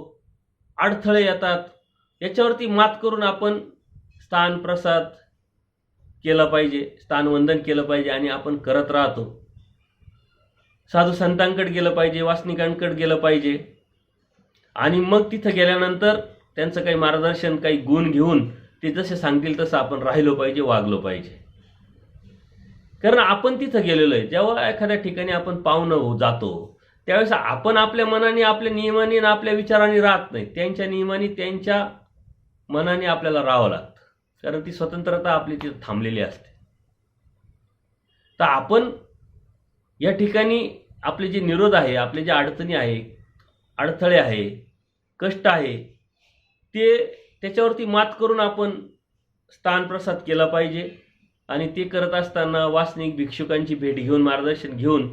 अडथळे येतात. याच्यावरती मात करून आपण स्थान प्रसाद केला पाहिजे, स्थानवंदन केलं पाहिजे आणि आपण करत राहतो. साधू संतांकडे गेलं पाहिजे, वासनिकांकडे गेलं पाहिजे आणि मग तिथं गेल्यानंतर त्यांचं काही मार्गदर्शन, काही गुण घेऊन ते जसे सांगतील तसं आपण राहिलो पाहिजे, वागलो पाहिजे. कारण आपण तिथं गेलेलो आहे. जेव्हा एखाद्या ठिकाणी आपण पाहुणं जातो त्यावेळेस आपण आपल्या मनाने, आपल्या नियमाने आणि आपल्या विचाराने राहत नाही, त्यांच्या नियमाने, त्यांच्या मनाने आपल्याला राहावं लागतं. कारण ती स्वतंत्रता आपली तिथं थांबलेली असते. तर आपण या ठिकाणी आपले जे निरोध आहे, आपले जे अडचणी आहे, अडथळे आहे, कष्ट आहे, ते त्याच्यावरती मात करून आपण स्थानप्रसाद केला पाहिजे. आणि ते करत असताना वासनिक भिक्षुकांची भेट घेऊन, मार्गदर्शन घेऊन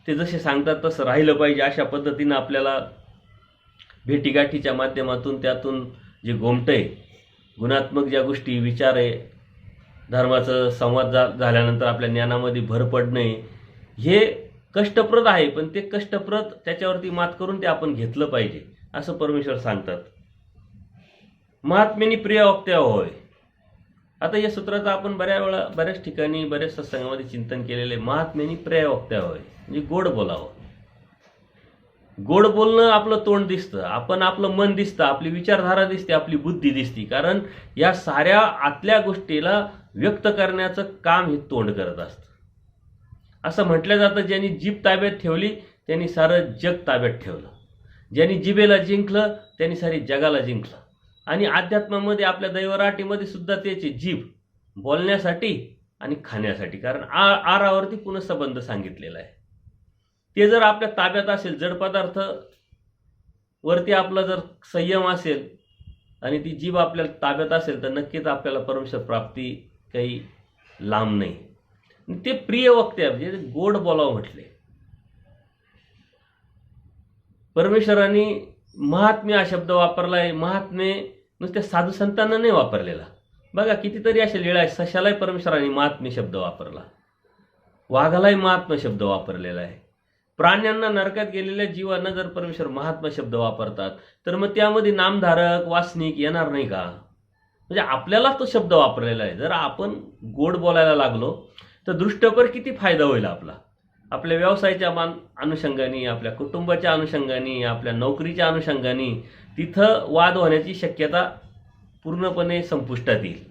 ते जसे सांगतात तसं राहिलं पाहिजे. अशा पद्धतीनं आपल्याला भेटीगाठीच्या माध्यमातून त्यातून जे गोमटंय, गुणात्मक ज्या गोष्टी, विचार आहे, धर्माचं संवाद झाल्यानंतर आपल्या ज्ञानामध्ये भर पडणे, हे कष्टप्रद आहे. पण ते कष्टप्रद त्याच्यावरती मात करून ते आपण घेतलं पाहिजे असं परमेश्वर सांगतात. महात्म्यानी प्रिय वक्त्या होय, आता या सूत्राचं आपण बऱ्याच ठिकाणी बऱ्याच सत्संगामध्ये चिंतन केलेले. महात्म्यांनी प्रिय वक्त्यावे, म्हणजे गोड बोलावं. गोड बोलणं आपलं तोंड दिसतं, आपलं मन दिसतं, आपली विचारधारा दिसते, आपली बुद्धी दिसते. कारण या साऱ्या आतल्या गोष्टीला व्यक्त करण्याचं काम हे तोंड करत असतं. असं म्हटलं जातं, ज्यांनी जीभ ताब्यात ठेवली त्यांनी सारं जग ताब्यात ठेवलं. ज्यांनी जिभेला जिंकलं त्यांनी सारी जगाला जिंकलं. आणि अध्यात्मामध्ये आपल्या दैवराटीमध्ये सुद्धा त्याची जीभ बोलण्यासाठी आणि खाण्यासाठी. कारण आरावरती पुनःसंबंध सांगितलेला आहे. ते जर आपल्या ताब्यात असेल, जड पदार्थ वरती आपला जर संयम असेल आणि ती जीभ आपल्या ताब्यात असेल, तर नक्कीच आपल्याला परमेश्वर प्राप्ती काही लांब नाही. ते प्रिय वक्ते म्हणजे गोड बोलावं म्हटले. परमेश्वरांनी महात्म्य हा शब्द वापरलाय. महात्म्य नुसत्या साधू संतांना नाही वापरलेला. बघा कितीतरी अशा लीळा आहेत. सशालाही परमेश्वरांनी महात्म्य शब्द वापरला, वाघालाही महात्म्य शब्द वापरलेला आहे. प्राण्यांना, नरकात गेलेल्या जीवांना जर परमेश्वर महात्मा शब्द वापरतात, तर मग त्यामध्ये नामधारक, वासनिक येणार नाही का? म्हणजे आपल्याला तो शब्द वापरलेला आहे. जर आपण गोड बोलायला लागलो तर दृष्टपर किती फायदा होईल आपला. आपल्या व्यवसायाच्या अनुषंगाने, आपल्या कुटुंबाच्या अनुषंगाने, आपल्या नोकरीच्या अनुषंगाने तिथं वाद होण्याची शक्यता पूर्णपणे संपुष्टात येईल.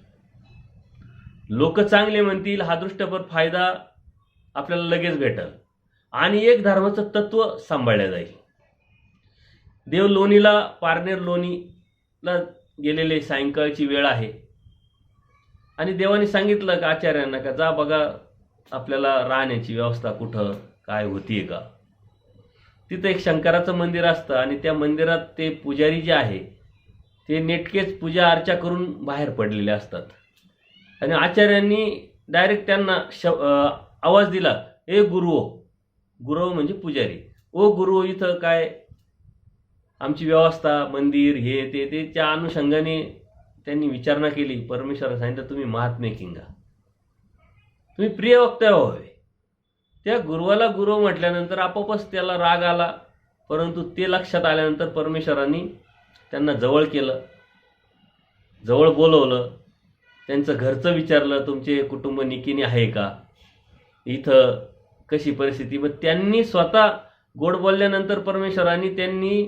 लोक चांगले म्हणतील, हा दृष्टपर फायदा आपल्याला लगेच भेटेल आणि एक धर्माचं तत्व सांभाळलं जाईल. देव लोणीला, पारनेर लोणीला गेलेले, सायंकाळची वेळ आहे आणि देवाने सांगितलं का आचार्यांना का जा बघा आपल्याला राहण्याची व्यवस्था कुठं काय होतीये का. तिथं एक शंकराचं मंदिर असतं आणि त्या मंदिरात ते पुजारी जे आहे ते नेटकेच पूजा अर्चा करून बाहेर पडलेले असतात. आणि आचार्यांनी डायरेक्ट त्यांना आवाज दिला, ए गुरुओ. गुरु म्हणजे पुजारी. ओ गुरु, इथं काय आमची व्यवस्था, मंदिर हे ते त्याच्या अनुषंगाने त्यांनी विचारणा केली. परमेश्वराने सांगितलं तुम्ही महात्मे किंगा, तुम्ही प्रिय वक्ता व्हावे. त्या गुरुवाला गुरु म्हटल्यानंतर आपोआपच त्याला राग आला. परंतु ते लक्षात आल्यानंतर परमेश्वरांनी त्यांना जवळ केलं, जवळ बोलवलं, त्यांचं घरचं विचारलं, तुमचे कुटुंब निकीने आहे का, इथं कशी परिस्थिती. मग त्यांनी स्वतः गोड बोलल्यानंतर त्यांनी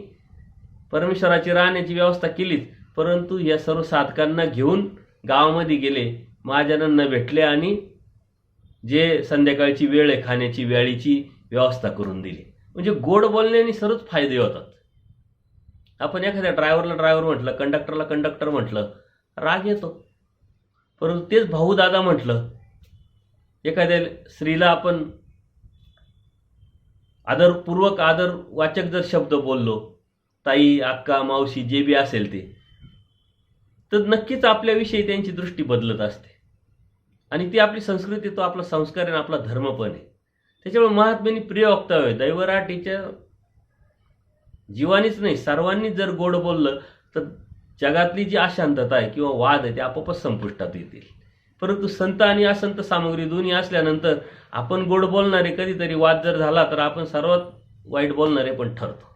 परमेश्वराची राहण्याची व्यवस्था केलीच. परंतु या सर्व साधकांना घेऊन गावामध्ये गेले, महाजनांना भेटले आणि जे संध्याकाळची वेळ आहे खाण्याची वेळीची व्यवस्था करून दिली. म्हणजे गोड बोलण्याने सर्वच फायदे होतात. आपण एखाद्या ड्रायव्हरला ड्रायव्हर म्हटलं, कंडक्टरला कंडक्टर म्हटलं, राग येतो. परंतु तेच भाऊ दादा म्हटलं, एखाद्या स्त्रीला आपण आदरपूर्वक आदरवाचक जर शब्द बोललो, ताई, अक्का, मावशी जे बी असेल ते, तर नक्कीच आपल्याविषयी त्यांची दृष्टी बदलत असते. आणि ती आपली संस्कृती, तो आपला संस्कार आहे, आपला धर्म पण आहे. त्याच्यामुळे महात्म्यांनी प्रिय वक्तव्य, दैवराटीच्या जीवानीच नाही सर्वांनीच जर गोड बोललं तर जगातली जी अशांतता आहे किंवा वाद आहे ते आपोआपच संपुष्टात येतील. परंतु संत आणि असंत सामग्री दोन्ही असल्यानंतर आपण गोड बोलणारे, कधीतरी वाद जर झाला तर आपण सर्वात वाईट बोलणारे पण ठरतो.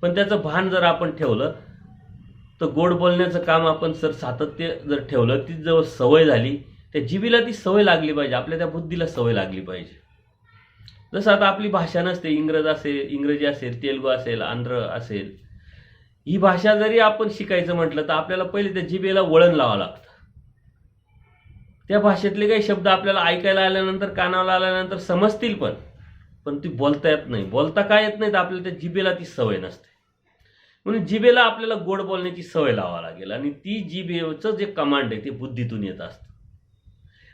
पण त्याचं भान जर आपण ठेवलं तर गोड बोलण्याचं काम आपण जर सातत्य जर ठेवलं, ती जवळ सवय झाली, त्या जिभेला ती सवय लागली पाहिजे, आपल्या त्या बुद्धीला सवय लागली पाहिजे. जसं आता आपली भाषा नसते, इंग्रजी असेल, तेलुगू असेल, आंध्र असेल, ही भाषा जरी आपण शिकायचं म्हटलं तर आपल्याला पहिले त्या जिभेला वळण लावावं लागतं. त्या भाषेतले काही शब्द आपल्याला ऐकायला आल्यानंतर, कानाला आल्यानंतर समजतील पण ती बोलता येत नाही. बोलता काय येत नाही तर आपल्याला त्या जिभेला ती सवय नसते. म्हणून जिभेला आपल्याला गोड बोलण्याची सवय लावावी लागेल. आणि ती जिभेचं जे कमांड आहे ते बुद्धीतून येत असतं.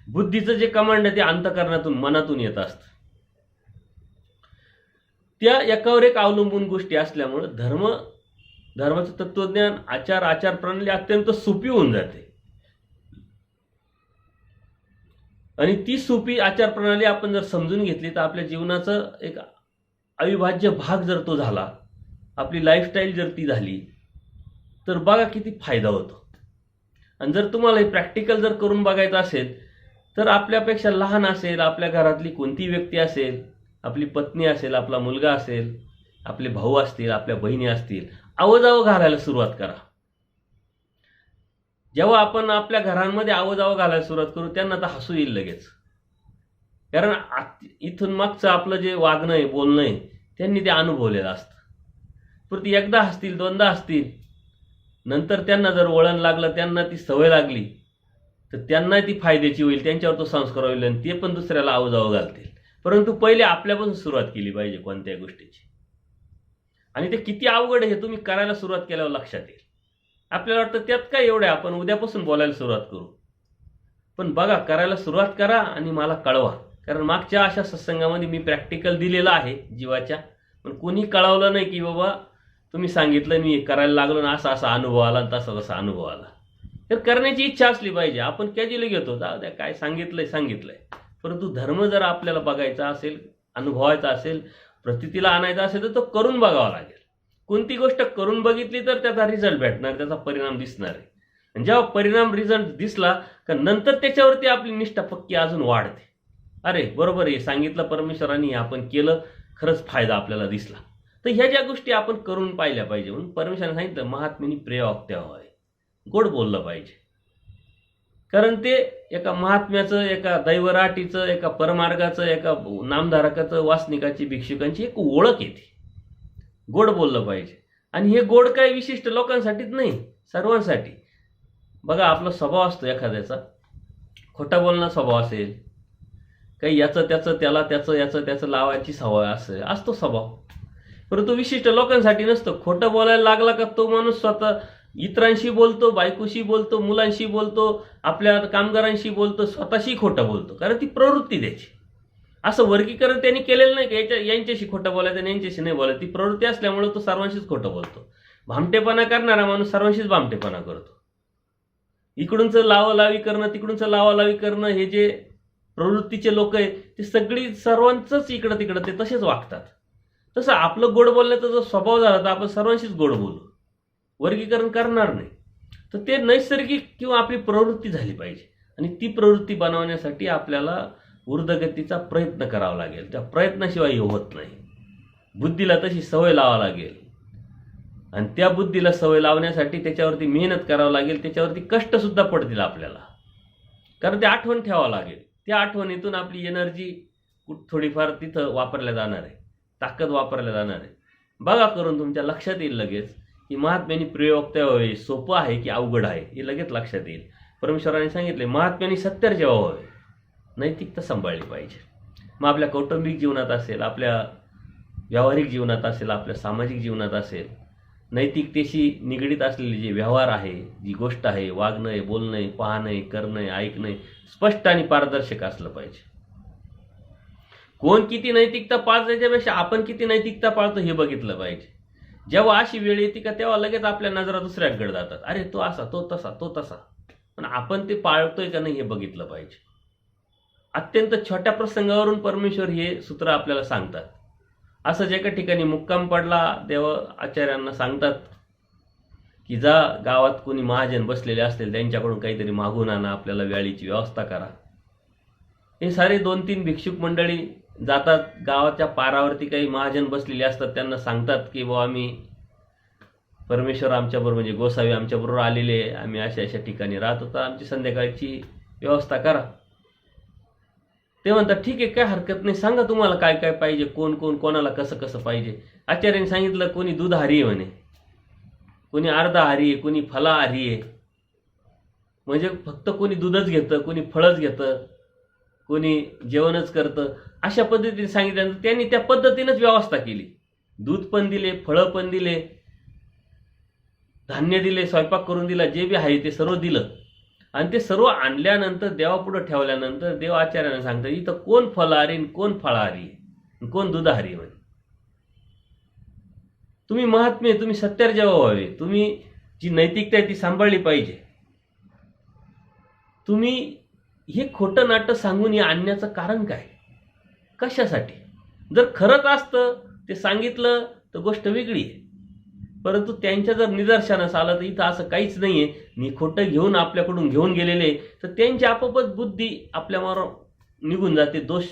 बुद्धीचं जे कमांड आहे ते अंतःकरणातून, मनातून येत असतं. त्या एकावर एक अवलंबून गोष्टी असल्यामुळे धर्माचं तत्वज्ञान, आचार प्रणाली अत्यंत सोपी होऊन जाते. आणि ती सोपी आचार प्रणाली आपण जर समजून घेतली तर आपल्या जीवनाचं एक अविभाज्य भाग जर तो झाला, आपली लाईफस्टाईल जर ती झाली, तर बघा किती फायदा होतो. आणि जर तुम्हाला हे प्रॅक्टिकल जर करून बघायचं असेल तर आपल्यापेक्षा लहान असेल, आपल्या घरातली कोणती व्यक्ती असेल, आपली पत्नी असेल, आपला मुलगा असेल, आपले भाऊ असतील, आपल्या बहिणी असतील, आवजावं घालायला सुरुवात करा. जेव्हा आपण आपल्या घरांमध्ये आवजावं घालायला सुरुवात करू त्यांना तर हसू येईल लगेच. कारण इथून मागचं आपलं जे वागणं आहे, बोलणं आहे, त्यांनी ते अनुभवलेलं असतं. पण ती एकदा हसतील, दोनदा हसतील, नंतर त्यांना जर वळण लागलं, त्यांना ती सवय लागली, तर त्यांना ती फायद्याची होईल, त्यांच्यावर तो संस्कार होईल आणि ते पण दुसऱ्याला आवजावं घालतील. परंतु पहिले आपल्यापासून सुरुवात केली पाहिजे कोणत्याही गोष्टीची. आणि ते किती अवघड आहे हे तुम्ही करायला सुरुवात केल्यावर लक्षात येईल. आपल्याला वाटतं त्यात काय एवढं आहे, आपण उद्यापासून बोलायला सुरुवात करू. पण बघा, करायला सुरुवात करा आणि मला कळवा. कारण मागच्या अशा सत्संगामध्ये मी प्रॅक्टिकल दिलेलं आहे जीवाच्या, पण कोणी कळवलं नाही की बाबा तुम्ही सांगितलं, मी करायला लागलो ना, असा असा अनुभव आला आणि तसा तसा अनुभव आला. तर करण्याची इच्छा असली पाहिजे. आपण कॅज्युअली घेतो, जाऊ द्या काय सांगितलंय. परंतु धर्म जर आपल्याला बघायचा असेल, अनुभवायचा असेल, प्रतितीला आणायचा असेल, तर तो करून बघावा लागेल. कोणती गोष्ट करून बघितली तर त्याचा रिझल्ट भेटणार, त्याचा परिणाम दिसणार आहे. आणि जेव्हा परिणाम रिझल्ट दिसला का नंतर त्याच्यावरती आपली निष्ठा पक्की अजून वाढते. अरे बरोबर आहे, सांगितलं परमेश्वरांनी, आपण केलं, खरंच फायदा आपल्याला दिसला. तर ह्या ज्या गोष्टी आपण करून पाहिल्या पाहिजे. म्हणून परमेश्वराने सांगितलं महात्म्यानी प्रिय वाक्य व्हावे, गोड बोललं पाहिजे. कारण ते एका महात्म्याचं, एका दैवराटीचं, एका परमार्गाचं, एका नामधारकाचं, वासनिकाची, भिक्षुकांची एक ओळख येते. गोड बोललं पाहिजे. आणि हे गोड काही विशिष्ट लोकांसाठीच नाही, सर्वांसाठी. बघा, आपला स्वभाव असतो एखाद्याचा, खोटा बोलणं स्वभाव असेल, काही याचं त्याचं त्याला त्याचं याचं त्याचं लावायची सवय असतो स्वभाव. परंतु विशिष्ट लोकांसाठी नसतं. खोटं बोलायला लागला का तो माणूस स्वतः इतरांशी बोलतो, बायकोशी बोलतो, मुलांशी बोलतो, आपल्या कामगारांशी बोलतो, स्वतःशी खोटं बोलतो. कारण ती प्रवृत्ती त्याची. असं वर्गीकरण त्यांनी केलेलं नाही की यांच्याशी खोटं बोलायचं आणि यांच्याशी नाही बोलायचं. ती प्रवृत्ती असल्यामुळे तो सर्वांशीच खोटं बोलतो. भामटेपणा करणारा माणूस सर्वांशीच भामटेपणा करतो. इकडूनचं लावालावी करणं, तिकडूनचं लावालावी करणं, हे जे प्रवृत्तीचे लोक आहे ते सगळी सर्वांचंच इकडं तिकडं ते तसेच वागतात. तसं आपलं गोड बोलण्याचा जो स्वभाव झाला तर आपण सर्वांशीच गोड बोलू, वर्गीकरण करणार नाही. तर ते नैसर्गिक किंवा आपली प्रवृत्ती झाली पाहिजे. आणि ती प्रवृत्ती बनवण्यासाठी आपल्याला ऊर्ध्वगतीचा प्रयत्न करावा लागेल. त्या प्रयत्नाशिवाय हे होत नाही. बुद्धीला तशी सवय लावावी लागेल. आणि त्या बुद्धीला सवय लावण्यासाठी त्याच्यावरती मेहनत करावं लागेल, त्याच्यावरती कष्टसुद्धा पडतील आपल्याला. कारण ते आठवण ठेवावं लागेल. त्या आठवणीतून आपली एनर्जी थोडीफार तिथं वापरल्या जाणार आहे, ताकद वापरल्या जाणार आहे. बघा करून, तुमच्या लक्षात येईल लगेच की महात्म्यानी प्रिय व्हावे सोपं आहे की अवघड आहे, हे लगेच लक्षात येईल. परमेश्वराने सांगितले महात्म्यानी सत्य जेव्हा व्हावे, नैतिकता सांभाळली पाहिजे. मग आपल्या कौटुंबिक जीवनात असेल, आपल्या व्यावहारिक जीवनात असेल, आपल्या सामाजिक जीवनात असेल, नैतिकतेशी निगडीत असलेले जे व्यवहार आहे, जी गोष्ट आहे, वागणं आहे, बोलणं आहे, पाहणं आहे, करणं आहे, ऐकणं आहे, स्पष्ट आणि पारदर्शक असलं पाहिजे. कोण किती नैतिकता पाळतो त्याच्यापेक्षा आपण किती नैतिकता पाळतो हे बघितलं पाहिजे. जेव्हा अशी वेळ येते का तेव्हा लगेच आपल्या नजरा दुसऱ्याकडे जातात. अरे तो असा, तो तसा, तो तसा. पण आपण ते पाळतोय का नाही हे बघितलं पाहिजे. अत्यंत छोट्या प्रसंगावरून परमेश्वर हे सूत्र आपल्याला सांगतात. असंच एका ठिकाणी मुक्काम पडला, देव आचार्यांना सांगतात की जा गावात कोणी महाजन बसलेले असतील त्यांच्याकडून काहीतरी मागून आणा, आपल्याला वेळीची व्यवस्था करा. हे सारे 2-3 भिक्षुक मंडळी जातात. गावाच्या पारावरती काही महाजन बसलेले असतात, त्यांना सांगतात की बाबा आम्ही परमेश्वर आमच्याबरोबर, म्हणजे गोसावी आमच्याबरोबर आलेले, आम्ही अशा अशा ठिकाणी राहत होता, आमची संध्याकाळची व्यवस्था करा. ते म्हणतात ठीक आहे, काय हरकत नाही, सांगा तुम्हाला काय काय पाहिजे, कोण कोण कोणाला कसं कसं पाहिजे. आचार्यांनी सांगितलं कोणी दूधहारी आहे म्हणे, कोणी अर्धाहारी आहे, कोणी फलाहारी आहे. म्हणजे फक्त कोणी दूधच घेतं, कोणी फळच घेतं, कोणी जेवणच करतं. अशा पद्धतीने सांगितल्यानंतर त्यांनी त्या पद्धतीनेच व्यवस्था केली. दूध पण दिले, फळं पण दिले, धान्य दिले, स्वयंपाक करून दिला, जे बी आहे ते सर्व दिलं. आणि ते सर्व आणल्यानंतर देवापुढं ठेवल्यानंतर देव आचार्यांना सांगतात इथं कोण फलाहारी, कोण फळाहारी, कोण दुधाहारी. म्हणजे तुम्ही महात्मे, तुम्ही सत्यार जेव्हा व्हावे, तुम्ही जी नैतिकता आहे ती सांभाळली पाहिजे. तुम्ही हे खोटं नाटं सांगून हे आणण्याचं कारण काय, कशासाठी? जर खरंच असतं ते सांगितलं तर गोष्ट वेगळी आहे. परंतु त्यांच्या जर निदर्शनास आलं तर इथं असं काहीच नाहीये, मी खोटं घेऊन आपल्याकडून घेऊन गेलेले, तर त्यांची आपोआपच बुद्धी आपल्यावर निघून जाते, दोष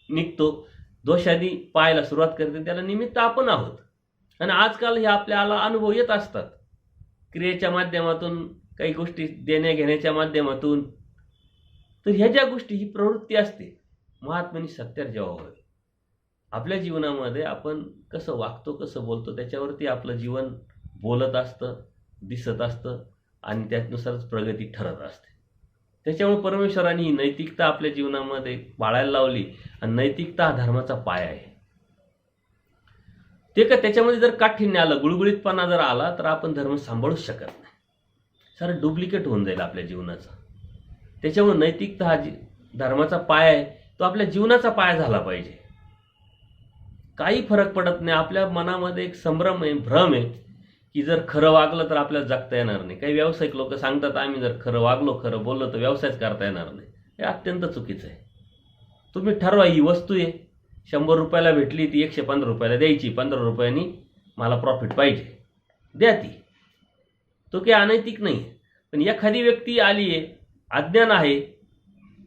निघतो, दोषादी पाहायला सुरुवात करते. त्याला निमित्त आपण आहोत. आणि आजकाल हे आपल्याला अनुभव येत असतात. क्रियेच्या माध्यमातून काही गोष्टी देण्या घेण्याच्या माध्यमातून. तर ह्या ज्या गोष्टी, ही प्रवृत्ती असते महात्म्यानी सत्यार जेव्हा व्हावे. आपल्या जीवनामध्ये आपण कसं वागतो, कसं बोलतो, त्याच्यावरती आपलं जीवन बोलत असतं, दिसत असतं आणि त्यानुसारच प्रगती ठरत असते. त्याच्यामुळे परमेश्वराने ही नैतिकता आपल्या जीवनामध्ये बाळायला लावली आणि नैतिकता हा धर्माचा पाया आहे. ते का त्याच्यामध्ये जर काठीण्य आलं, गुळगुळीतपणा जर आला, तर आपण धर्म सांभाळूच शकत नाही. सारं डुप्लिकेट होऊन जाईल आपल्या जीवनाचा. त्याच्यामुळे नैतिकता हा धर्माचा पाया आहे, तो आपल्या जीवनाचा पाया झाला पाहिजे. काही फरक पडत नाही. आपल्या मनामध्ये एक संभ्रम आहे, भ्रम आहे की जर खरं वागलं तर आपल्याला जगता येणार नाही. काही व्यावसायिक लोक सांगतात आम्ही जर खरं वागलो, खरं बोललो तर व्यवसायच करता येणार नाही. हे अत्यंत चुकीचं आहे. तुम्ही ठरवा, ही वस्तू आहे, 100 रुपयाला भेटली, ती 115 रुपयाला द्यायची, 15 रुपयांनी मला प्रॉफिट पाहिजे, द्या ती. तो काही अनैतिक नाही. पण एखादी व्यक्ती आली आहे, अज्ञान आहे,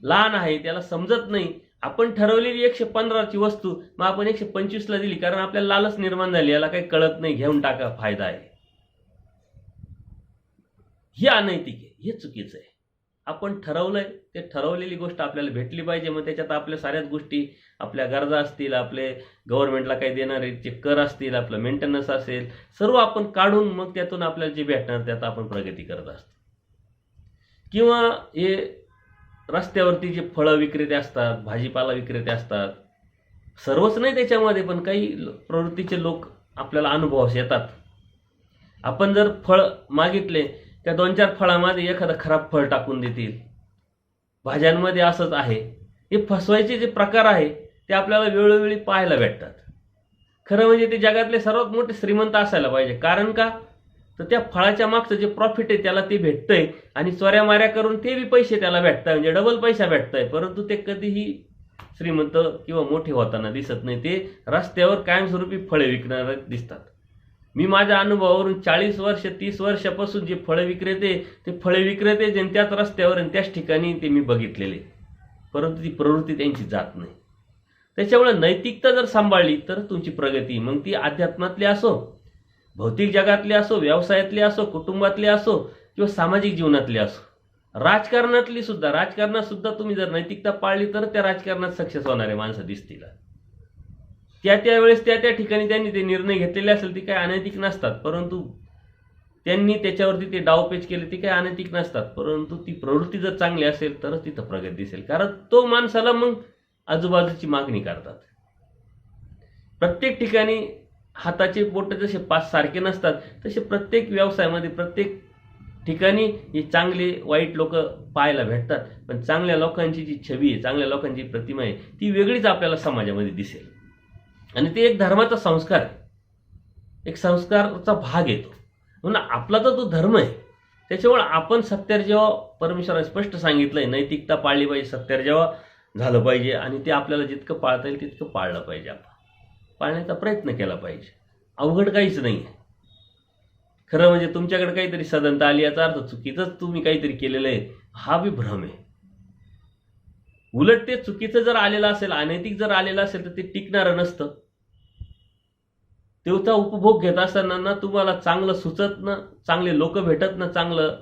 लहान आहे, त्याला समजत नाही, आपण ठरवलेली 115ची वस्तू मग आपण 125ला दिली, कारण आपल्याला लालच निर्माण झाली, याला काही कळत नाही, घेऊन टाका, फायदा आहे. हे अनैतिक आहे, हे चुकीचं आहे. आपण ठरवलंय, ते ठरवलेली गोष्ट आपल्याला भेटली पाहिजे. मग त्याच्यात आपल्या साऱ्याच गोष्टी, आपल्या गरजा असतील, आपले गव्हर्नमेंटला काही देणारे जे कर असतील, आपलं मेंटेनन्स असेल, सर्व आपण काढून मग त्यातून आपल्याला जे भेटणार त्यात आपण प्रगती करत असतो. किंवा हे रस्त्यावरती जे फळं विक्रेते असतात, भाजीपाला विक्रेते असतात, सर्वच नाही त्याच्यामध्ये, पण काही प्रवृत्तीचे लोक आपल्याला अनुभवास येतात. आपण जर फळ मागितले, त्या 2-4 फळामध्ये एखादं खराब फळ टाकून देतील. भाज्यांमध्ये असंच आहे. हे फसवायचे जे प्रकार आहे ते आपल्याला वेळोवेळी पाहायला भेटतात. खरं म्हणजे ते जगातले सर्वात मोठे श्रीमंत असायला पाहिजे. कारण का, तर त्या फळाच्या मागचं जे प्रॉफिट आहे त्याला ते भेटतंय आणि चोऱ्या माऱ्या करून ते बी पैसे त्याला भेटतात, म्हणजे डबल पैसा भेटतोय. परंतु ते कधीही श्रीमंत किंवा मोठे होताना दिसत नाही. ते रस्त्यावर कायमस्वरूपी फळे विकणारे दिसतात. मी माझ्या अनुभवावरून 40 वर्ष 30 वर्षापासून जे फळे विक्रेते, ते फळे विक्रेते जे त्याच रस्त्यावर आणि त्याच ठिकाणी ते मी बघितलेले, परंतु ती प्रवृत्ती त्यांची जात नाही. त्याच्यामुळे नैतिकता जर सांभाळली तर तुमची प्रगती, मग ती अध्यात्मातली असो, भौतिक जगातली असो, व्यवसायातली असो, कुटुंबातली असो किंवा सामाजिक जीवनातली असो, राजकारणातली सुद्धा. राजकारणात सुद्धा तुम्ही जर नैतिकता पाळली तर त्या राजकारणात सक्सेस होणारे माणसं दिसतील. त्यावेळेस त्या ठिकाणी त्यांनी ते निर्णय घेतलेले असेल, ते काही अनैतिक नसतात, परंतु त्यांनी त्याच्यावरती ते डावपेच केले, ते काही अनैतिक नसतात. परंतु ती प्रवृत्ती जर चांगली असेल तरच तिथं प्रगती दिसेल, कारण तो माणसाला मग आजूबाजूची मागणी करतात. प्रत्येक ठिकाणी हाताचे बोट जसे 5 सारखे नसतात, तसे प्रत्येक व्यवसायामध्ये, प्रत्येक ठिकाणी हे चांगले वाईट लोक पाहायला भेटतात. पण चांगल्या लोकांची जी छवी आहे, चांगल्या लोकांची प्रतिमा आहे, ती वेगळीच आपल्याला समाजामध्ये दिसेल. आणि ते एक धर्माचा संस्कार आहे, एक संस्काराचा भाग येतो. म्हणून आपला तर तो धर्म आहे. त्याच्यामुळे आपण सत्यार जेव्हा परमेश्वराने स्पष्ट सांगितलंय, नैतिकता पाळली पाहिजे, सत्यार जेव्हा झालं पाहिजे आणि ते आपल्याला जितकं पाळता येईल तितकं पाळलं पाहिजे. आपण पाळण्याचा प्रयत्न केला पाहिजे. अवघड काहीच नाही आहे. खरं म्हणजे तुमच्याकडे काहीतरी सदनता आली याचा अर्थ चुकीचंच तुम्ही काहीतरी केलेलं आहे, हा बी भ्रम आहे. उलट ते चुकीचं जर आलेलं असेल, अनैतिक जर आलेलं असेल तर ते टिकणारं नसतं. तेवढा उपभोग घेत असताना ना तुम्हाला चांगलं सुचत ना, चांगले लोक भेटत ना, चांगलं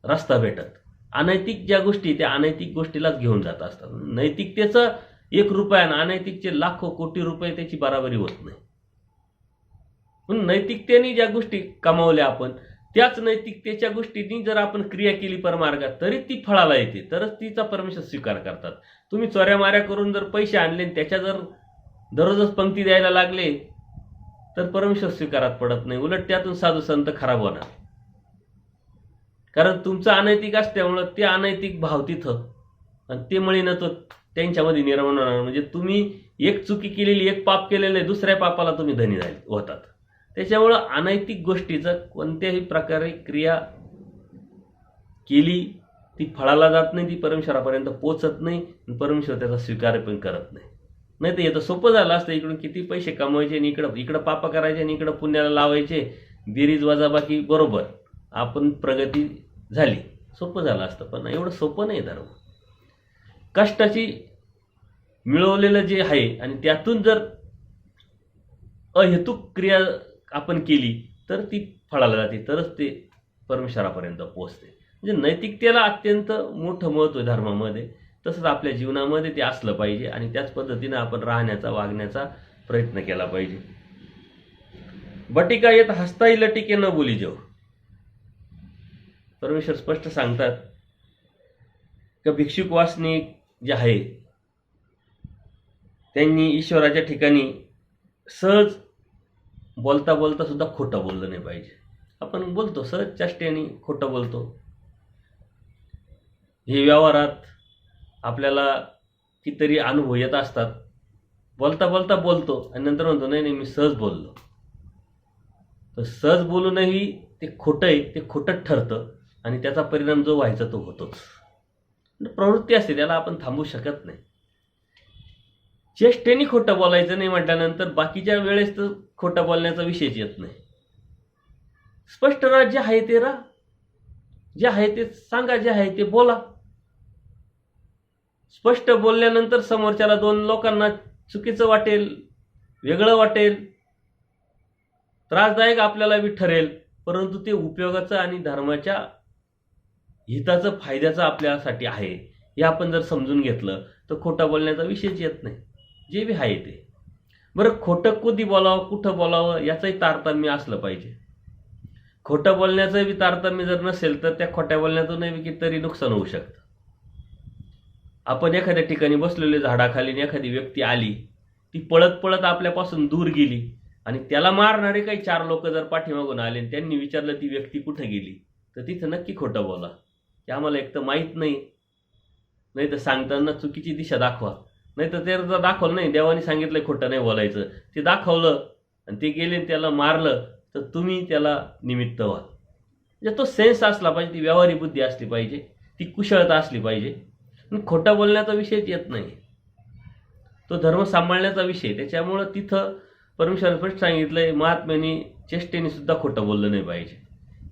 रस्ता भेटत. अनैतिक ज्या गोष्टी त्या अनैतिक गोष्टीलाच घेऊन जात असतात. नैतिकतेचं 1 रुपया आणि अनैतिकचे लाखो कोटी रुपये त्याची बराबरी होत नाही. म्हणून नैतिकतेने ज्या गोष्टी कमावल्या आपण, त्याच नैतिकतेच्या गोष्टींनी जर आपण क्रिया केली परमार्गात, तरी ती फळाला येते, तरच तिचा परमेश्वर स्वीकार करतात. तुम्ही चोऱ्या माऱ्या करून जर पैसे आणले, त्याच्या जर दररोजच पंक्ती द्यायला लागले, तर परमेश्वर स्वीकारात पडत नाही. उलट त्यातून साधू संत खराब होणार, कारण तुमचं अनैतिक असल्यामुळं ते अनैतिक भाव तिथं आणि ते मळीनं तो त्यांच्यामध्ये निर्माण होणार. म्हणजे तुम्ही एक चुकी केलेली, एक पाप केलेलं आहे, दुसऱ्या पापाला तुम्ही धनी झाले होतात. त्याच्यामुळं अनैतिक गोष्टीचं कोणत्याही प्रकारे क्रिया केली ती फळाला जात नाही, ती परमेश्वरापर्यंत पोचत नाही, परमेश्वर त्याचा स्वीकार पण करत नाही. नाही तर येतं सोपं झालं असतं, इकडून किती पैसे कमवायचे आणि इकडं पाप करायचे आणि इकडं पुण्याला लावायचे, बेरीज वजाबाकी बरोबर आपण प्रगती झाली, सोपं झालं असतं. पण एवढं सोपं नाही धर्म. कष्टाची मिळवलेलं जे आहे आणि त्यातून जर अहेतुक क्रिया आपण केली तर ती फळाला जाते, तरच ते परमेश्वरापर्यंत पोहोचते. म्हणजे नैतिकतेला अत्यंत मोठं महत्त्व आहे धर्मामध्ये. तसंच आपल्या जीवनामध्ये ते असलं पाहिजे आणि त्याच पद्धतीनं आपण राहण्याचा वागण्याचा प्रयत्न केला पाहिजे. बटिका येत हसता येईल टिके न बोली जेव. परमेश्वर स्पष्ट सांगतात की भिक्षुक वासनिक जे आहे त्यांनी ईश्वराच्या ठिकाणी सहज बोलता बोलता सुद्धा खोटं बोललं नाही पाहिजे. आपण बोलतो सहज चेष्टेने खोटं बोलतो. हे व्यवहारात आपल्याला कितीतरी अनुभव येत असतात. बोलता बोलता बोलतो आणि नंतर म्हणतो नाही मी सहज बोललो. तर सहज बोलूनही ते खोटं आहे, ते खोटंच ठरतं आणि त्याचा परिणाम जो व्हायचा तो होतोच. प्रवृत्ती असते, त्याला आपण थांबवू शकत नाही. चेष्टेने खोटं बोलायचं नाही म्हटल्यानंतर बाकीच्या वेळेस तर खोटं बोलण्याचा विषयच येत नाही. स्पष्ट राहा, जे आहे ते राहा, जे आहे ते सांगा, जे आहे ते बोला. स्पष्ट बोलल्यानंतर समोरच्याला दोन लोकांना चुकीचं वाटेल, वेगळं वाटेल, त्रासदायक आपल्याला बी ठरेल, परंतु ते उपयोगाचं आणि धर्माच्या हिताचं फायद्याचं आपल्यासाठी आहे हे आपण जर समजून घेतलं तर खोटं बोलण्याचा विषयच येत नाही. जे बी आहे ते बरं. खोटं कधी बोलावं, कुठं बोलावं याचंही तारतम्य असलं पाहिजे. खोटं बोलण्याचं बी तारतम्य जर नसेल तर त्या खोट्या बोलण्यातूनही बी कितीतरी नुकसान होऊ शकतं. आपण एखाद्या ठिकाणी बसलेले झाडाखाली एखादी व्यक्ती आली, ती पळत पळत आपल्यापासून दूर गेली आणि त्याला मारणारे काही 4 लोक जर पाठीमागून आले आणि त्यांनी विचारलं ती व्यक्ती कुठे गेली, तर तिथं नक्की खोटं बोला की आम्हाला एक तर माहीत नाही, नाही तर सांगताना चुकीची दिशा दाखवा. नाही तर ते जर दाखवलं नाही, देवाने सांगितलं खोटं नाही बोलायचं, ते दाखवलं आणि ते गेले त्याला मारलं, तर तुम्ही त्याला निमित्त व्हा. म्हणजे तो सेन्स असला पाहिजे, ती व्यवहारी बुद्धी असली पाहिजे, ती कुशलता असली पाहिजे. खोटं बोलण्याचा विषयच येत नाही, तो धर्म सांभाळण्याचा विषय. त्याच्यामुळं तिथं परमेश्वराने स्पष्ट सांगितलंय, महात्म्याने चेष्टेने सुद्धा खोटं बोललं नाही पाहिजे.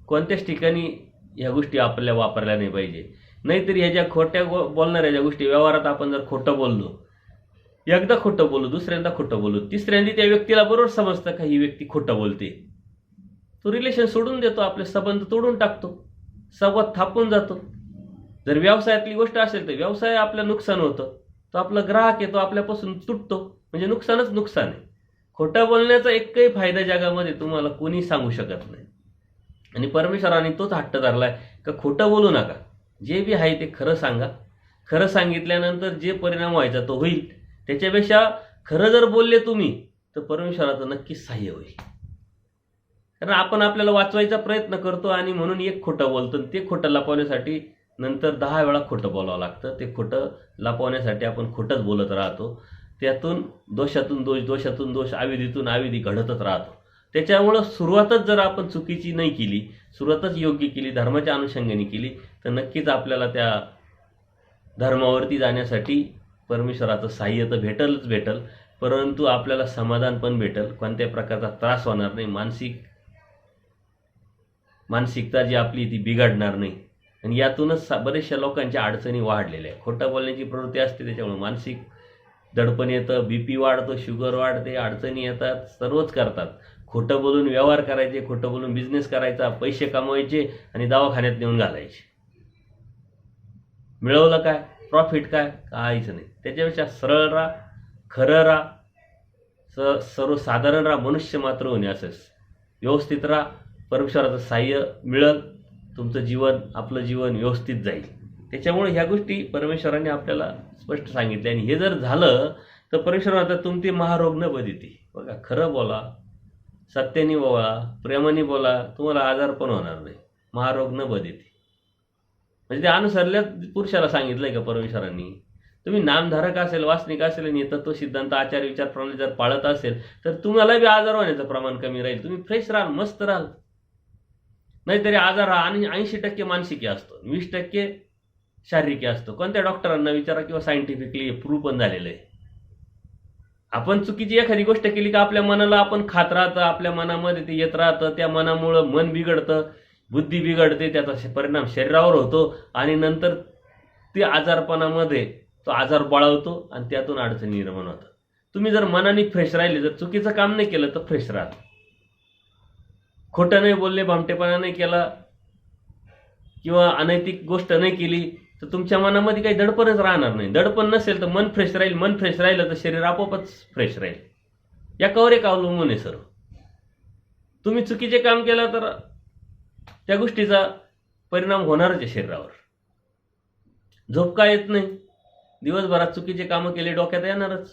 कोणत्याच ठिकाणी ह्या गोष्टी आपल्याला वापरल्या नाही पाहिजे. नाहीतरी ह्या ज्या खोट्या बोलणाऱ्या ज्या गोष्टी व्यवहारात आपण जर खोटं बोललो, एकदा खोटं बोलू, दुसऱ्यांदा खोटं बोलू, तिसऱ्यांदा त्या व्यक्तीला बरोबर समजतं का ही व्यक्ती खोटं बोलते, तो रिलेशन सोडून देतो, आपले संबंध तोडून टाकतो, संवाद थापून जातो. जर व्यवसायातली गोष्ट असेल तर व्यवसाय आपलं नुकसान होतं, तो आपला ग्राहक आहे तो आपल्यापासून तुटतो, म्हणजे नुकसानच नुकसान आहे. खोटं बोलण्याचा एकही फायदा जगामध्ये तुम्हाला कोणी सांगू शकत नाही. आणि परमेश्वराने तोच हट्ट धरलाय का खोटं बोलू नका, जे बी आहे ते खरं सांगा. खरं सांगितल्यानंतर जे परिणाम व्हायचा तो होईल. त्याच्यापेक्षा खरं जर बोलले तुम्ही तर परमेश्वराचं नक्कीच सहाय्य होईल. कारण आपण आपल्याला वाचवायचा प्रयत्न करतो आणि म्हणून एक खोटं बोलतो, ते खोटं लपवण्यासाठी नंतर 10 वेळा खोटं बोलावं लागतं. ते खोटं लपवण्यासाठी आपण खोटंच बोलत राहतो. त्यातून दोषातून दोष, दोषातून दोष, अविधीतून अविधी घडतच राहतो. त्याच्यामुळं सुरुवातच जर आपण चुकीची नाही केली, सुरुवातच योग्य केली, धर्माच्या अनुषंगाने केली, तर नक्कीच आपल्याला त्या धर्मावरती जाण्यासाठी परमेश्वराचं साह्य तर भेटल, परंतु आपल्याला समाधान पण भेटेल, कोणत्याही प्रकारचा त्रास होणार नाही, मानसिकता जी आपली ती बिघडणार नाही. आणि यातूनच बरेचशा लोकांच्या अडचणी वाढलेल्या आहे. खोटं बोलण्याची प्रवृत्ती असते, त्याच्यामुळे मानसिक दडपण येतं, BP वाढतो, शुगर वाढते, अडचणी येतात, सर्वच करतात. खोटं बोलून व्यवहार करायचे, खोटं बोलून बिझनेस करायचा, पैसे कमवायचे आणि दवाखान्यात नेऊन घालायचे. मिळवलं काय, प्रॉफिट काय, काहीच नाही. त्याच्यापेक्षा सरळ राहा, खरं राहा, सर्वसाधारण राहा, मनुष्य मात्र होणे असंच व्यवस्थित राहा. परमेश्वराचं साह्य मिळेल, तुमचं जीवन, आपलं जीवन व्यवस्थित जाईल. त्याच्यामुळे ह्या गोष्टी परमेश्वराने आपल्याला स्पष्ट सांगितल्या. आणि हे जर झालं तर परमेश्वर आता तुमची महारोग न बधिती. बघा, खरं बोला, सत्याने बोला, प्रेमाने बोला, तुम्हाला आजार पण होणार नाही, महारोग न बधिती. म्हणजे ते अनुसरल्या पुरुषाला सांगितलंय का परमेश्वरांनी. तुम्ही नामधारक असेल, वासनिक असेल आणि तत्व सिद्धांत आचार विचार प्रणाली जर पाळत असेल तर तुम्हाला बी आजार होण्याचं प्रमाण कमी राहील. तुम्ही फ्रेश राहाल, मस्त राहाल. नाहीतरी आजार हा आणि 80% मानसिकी असतो, 20% शारीरिकी असतो. कोणत्या डॉक्टरांना विचारा किंवा सायंटिफिकली प्रूव्ह पण झालेलं आहे. आपण चुकीची एखादी गोष्ट केली का आपल्या मनाला आपण खात राहतं, आपल्या मनामध्ये ते येत राहतं, त्या मनामुळं मन बिघडतं, बुद्धी बिघडते, त्याचा परिणाम शरीरावर होतो आणि नंतर ते आजारपणामध्ये तो आजार बळावतो आणि त्यातून अडचणी निर्माण होतात. तुम्ही जर मनाने फ्रेश राहिले, जर चुकीचं काम नाही केलं तर फ्रेश राहा. खोटं नाही बोलले, भामटेपणा नाही केला, किंवा अनैतिक गोष्ट नाही केली तर तुमच्या मनामध्ये काही दडपणच राहणार नाही. दडपण नसेल तर मन फ्रेश राहील. मन फ्रेश राहिलं तर शरीर आपोआपच फ्रेश राहील. यावर एक अवलंबून आहे सर्व. तुम्ही चुकीचे काम केलं तर त्या गोष्टीचा परिणाम होणारच आहे शरीरावर. झोप का येत नाही? दिवसभरात चुकीचे कामं केले डोक्यात येणारच,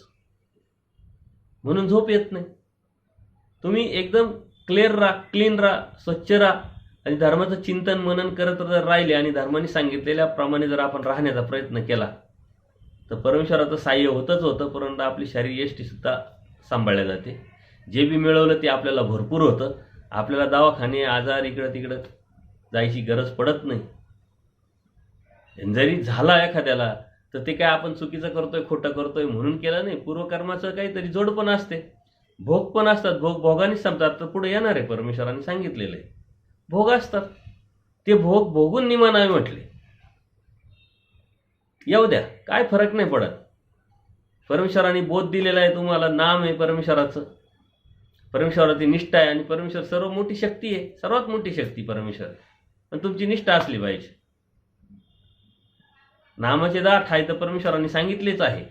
म्हणून झोप येत नाही. तुम्ही एकदम क्लिअर राहा, क्लीन राहा, स्वच्छ राहा आणि धर्माचं चिंतन मनन करत जर राहिले आणि धर्माने सांगितलेल्याप्रमाणे जर आपण राहण्याचा प्रयत्न केला तर परमेश्वराचं साह्य होतच होतं, परंतु आपली शारीरिक यष्टीसुद्धा सांभाळल्या जाते. जे बी मिळवलं ते आपल्याला भरपूर होतं. आपल्याला दवाखाने आजार इकडं तिकडं जायची गरज पडत नाही. जरी झाला एखाद्याला तर ते काय आपण चुकीचं करतोय खोटं करतोय म्हणून केलं नाही. पूर्वकर्माचं काहीतरी जोड पण असते, भोग पण असतात. भोग भोगानेच संपतात तर पुढे येणार आहे. परमेश्वराने सांगितलेलं आहे भोग असतात, ते भोग भोगून निमानावे म्हटले. येऊ द्या, काय फरक नाही पडत. परमेश्वराने बोध दिलेला आहे तुम्हाला, नाम आहे परमेश्वराचं, परमेश्वराची निष्ठा आहे आणि परमेश्वर सर्व मोठी शक्ती आहे, सर्वात मोठी शक्ती परमेश्वर. पण तुमची निष्ठा असली पाहिजे. नामाचे दाट आहे तर परमेश्वराने सांगितलेच आहे,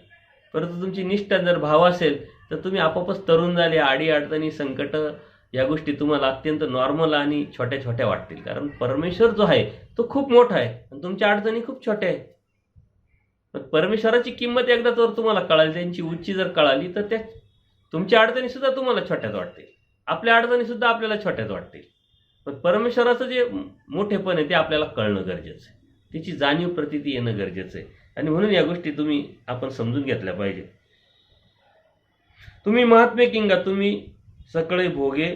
परंतु तुमची निष्ठा जर भाव असेल तर तुम्ही आपोआपच तरुण झाले. आडी अडचणी संकट या गोष्टी तुम्हाला अत्यंत नॉर्मल आणि छोट्या छोट्या वाटतील, कारण परमेश्वर जो आहे तो खूप मोठा आहे आणि तुमच्या अडचणी खूप छोट्या आहेत. पण परमेश्वराची किंमत एकदा जर तुम्हाला कळाली, त्यांची उंची जर कळाली तर त्या तुमच्या अडचणी सुद्धा तुम्हाला छोट्याच वाटतील, आपल्या अडचणी सुद्धा आपल्याला छोट्याच वाटतील. पण परमेश्वराचं जे मोठेपण आहे ते आपल्याला कळणं गरजेचं आहे, त्याची जाणीव प्रतीती येणं गरजेचं आहे. आणि म्हणून या गोष्टी आपण समजून घेतल्या पाहिजे. तुम्ही महात्मे किंगा तुम्ही सकळे भोगे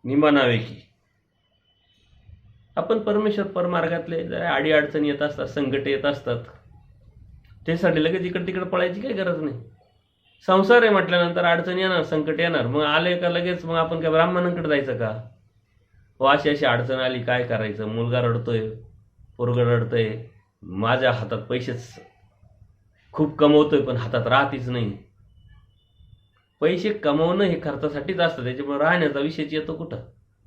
निमानावे की. आपण परमेश्वर परमार्गातले जरा आडी अडचणी येत असतात, संकट येत असतात, त्यासाठी लगेच इकडे तिकडे पळायची काही गरज नाही. संसार आहे म्हटल्यानंतर अडचण येणार, संकट येणार. मग आले का लगेच मग आपण काय ब्राह्मणांकडे जायचं का? हो, अशी अशी अडचण आली, काय करायचं? मुलगा रडतोय, पोरगं रडतंय, माझ्या हातात पैसेच खूप कमवतोय पण हातात राहतीच नाही. पैसे कमवणं हे खर्चासाठीच असतं, त्याच्यामुळे राहण्याचा विषयच येतो कुठं?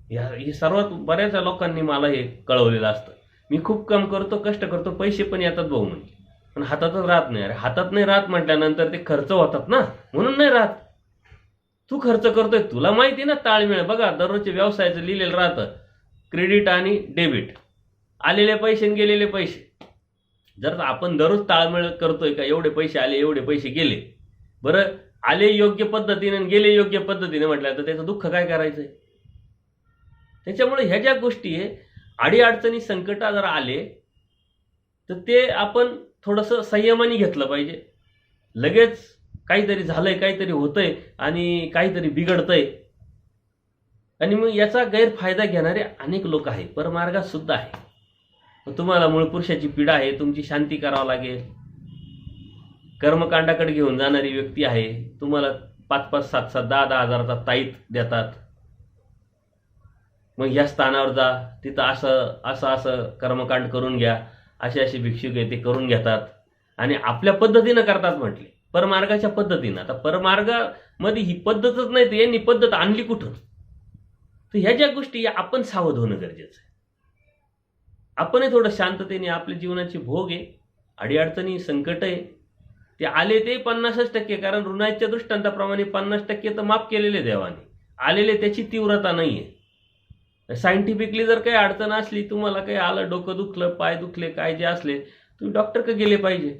हे सर्वात बऱ्याच लोकांनी मला हे कळवलेलं असतं. मी खूप काम करतो, कष्ट करतो, पैसे पण येतात भाऊ म्हणजे, पण हातातच राहत नाही. अरे हातात नाही राहत म्हटल्यानंतर ते खर्च होतात ना, म्हणून नाही राहत. तू खर्च करतोय, तुला माहिती ना ताळमेळ. बघा, दररोजच्या व्यवसायाचं लिहिलेलं राहतं, क्रेडिट आणि डेबिट, आलेले पैसे आणि गेलेले पैसे. जर आपण दररोज ताळमेळ करतोय का एवढे पैसे आले एवढे पैसे गेले, बरं आले योग्य पद्धतीने आणि गेले योग्य पद्धतीने म्हटलं तर त्याचं दुःख काय करायचंय? त्याच्यामुळे ह्या ज्या गोष्टी आहे, अडीअडचणी संकट जर आले तर ते आपण थोडंसं संयमाने घेतलं पाहिजे. लगेच काहीतरी झालंय, काहीतरी होतंय आणि काहीतरी बिघडतंय आणि मग याचा गैरफायदा घेणारे अनेक लोक आहेत, परमार्गात सुद्धा आहे. तुम्हाला मूळ पुरुषाची पीडा आहे, तुमची शांती करावं लागेल. कर्मकांडाकडे घेऊन जाणारी व्यक्ती आहे, तुम्हाला 5-5, 7-7, 10-10 हजाराचा ताईत देतात. मग या स्थानावर जा, तिथं असं कर्मकांड करून घ्या, असे भिक्षुक आहे ते करून घेतात आणि आपल्या पद्धतीनं करतात म्हटले, परमार्गाच्या पद्धतीनं. आता परमार्गामध्ये ही पद्धतच नाही तर यांनी पद्धत आणली कुठून? तर ह्या ज्या गोष्टी आपण सावध होणं गरजेचं आहे. आपणही थोडं शांततेने आपल्या जीवनाचे भोग आहे, अडीअडचणी संकट आहे, ते आले ते 50% कारण ऋणाच्या दृष्टांताप्रमाणे 50% तर माफ केलेले देवाने, आलेले त्याची तीव्रता नाही आहे. सायंटिफिकली जर काही अडचण असली, तुम्हाला काही आलं, डोकं दुखलं, पाय दुखले, काय जे असले, तुम्ही डॉक्टरकडे गेले पाहिजे.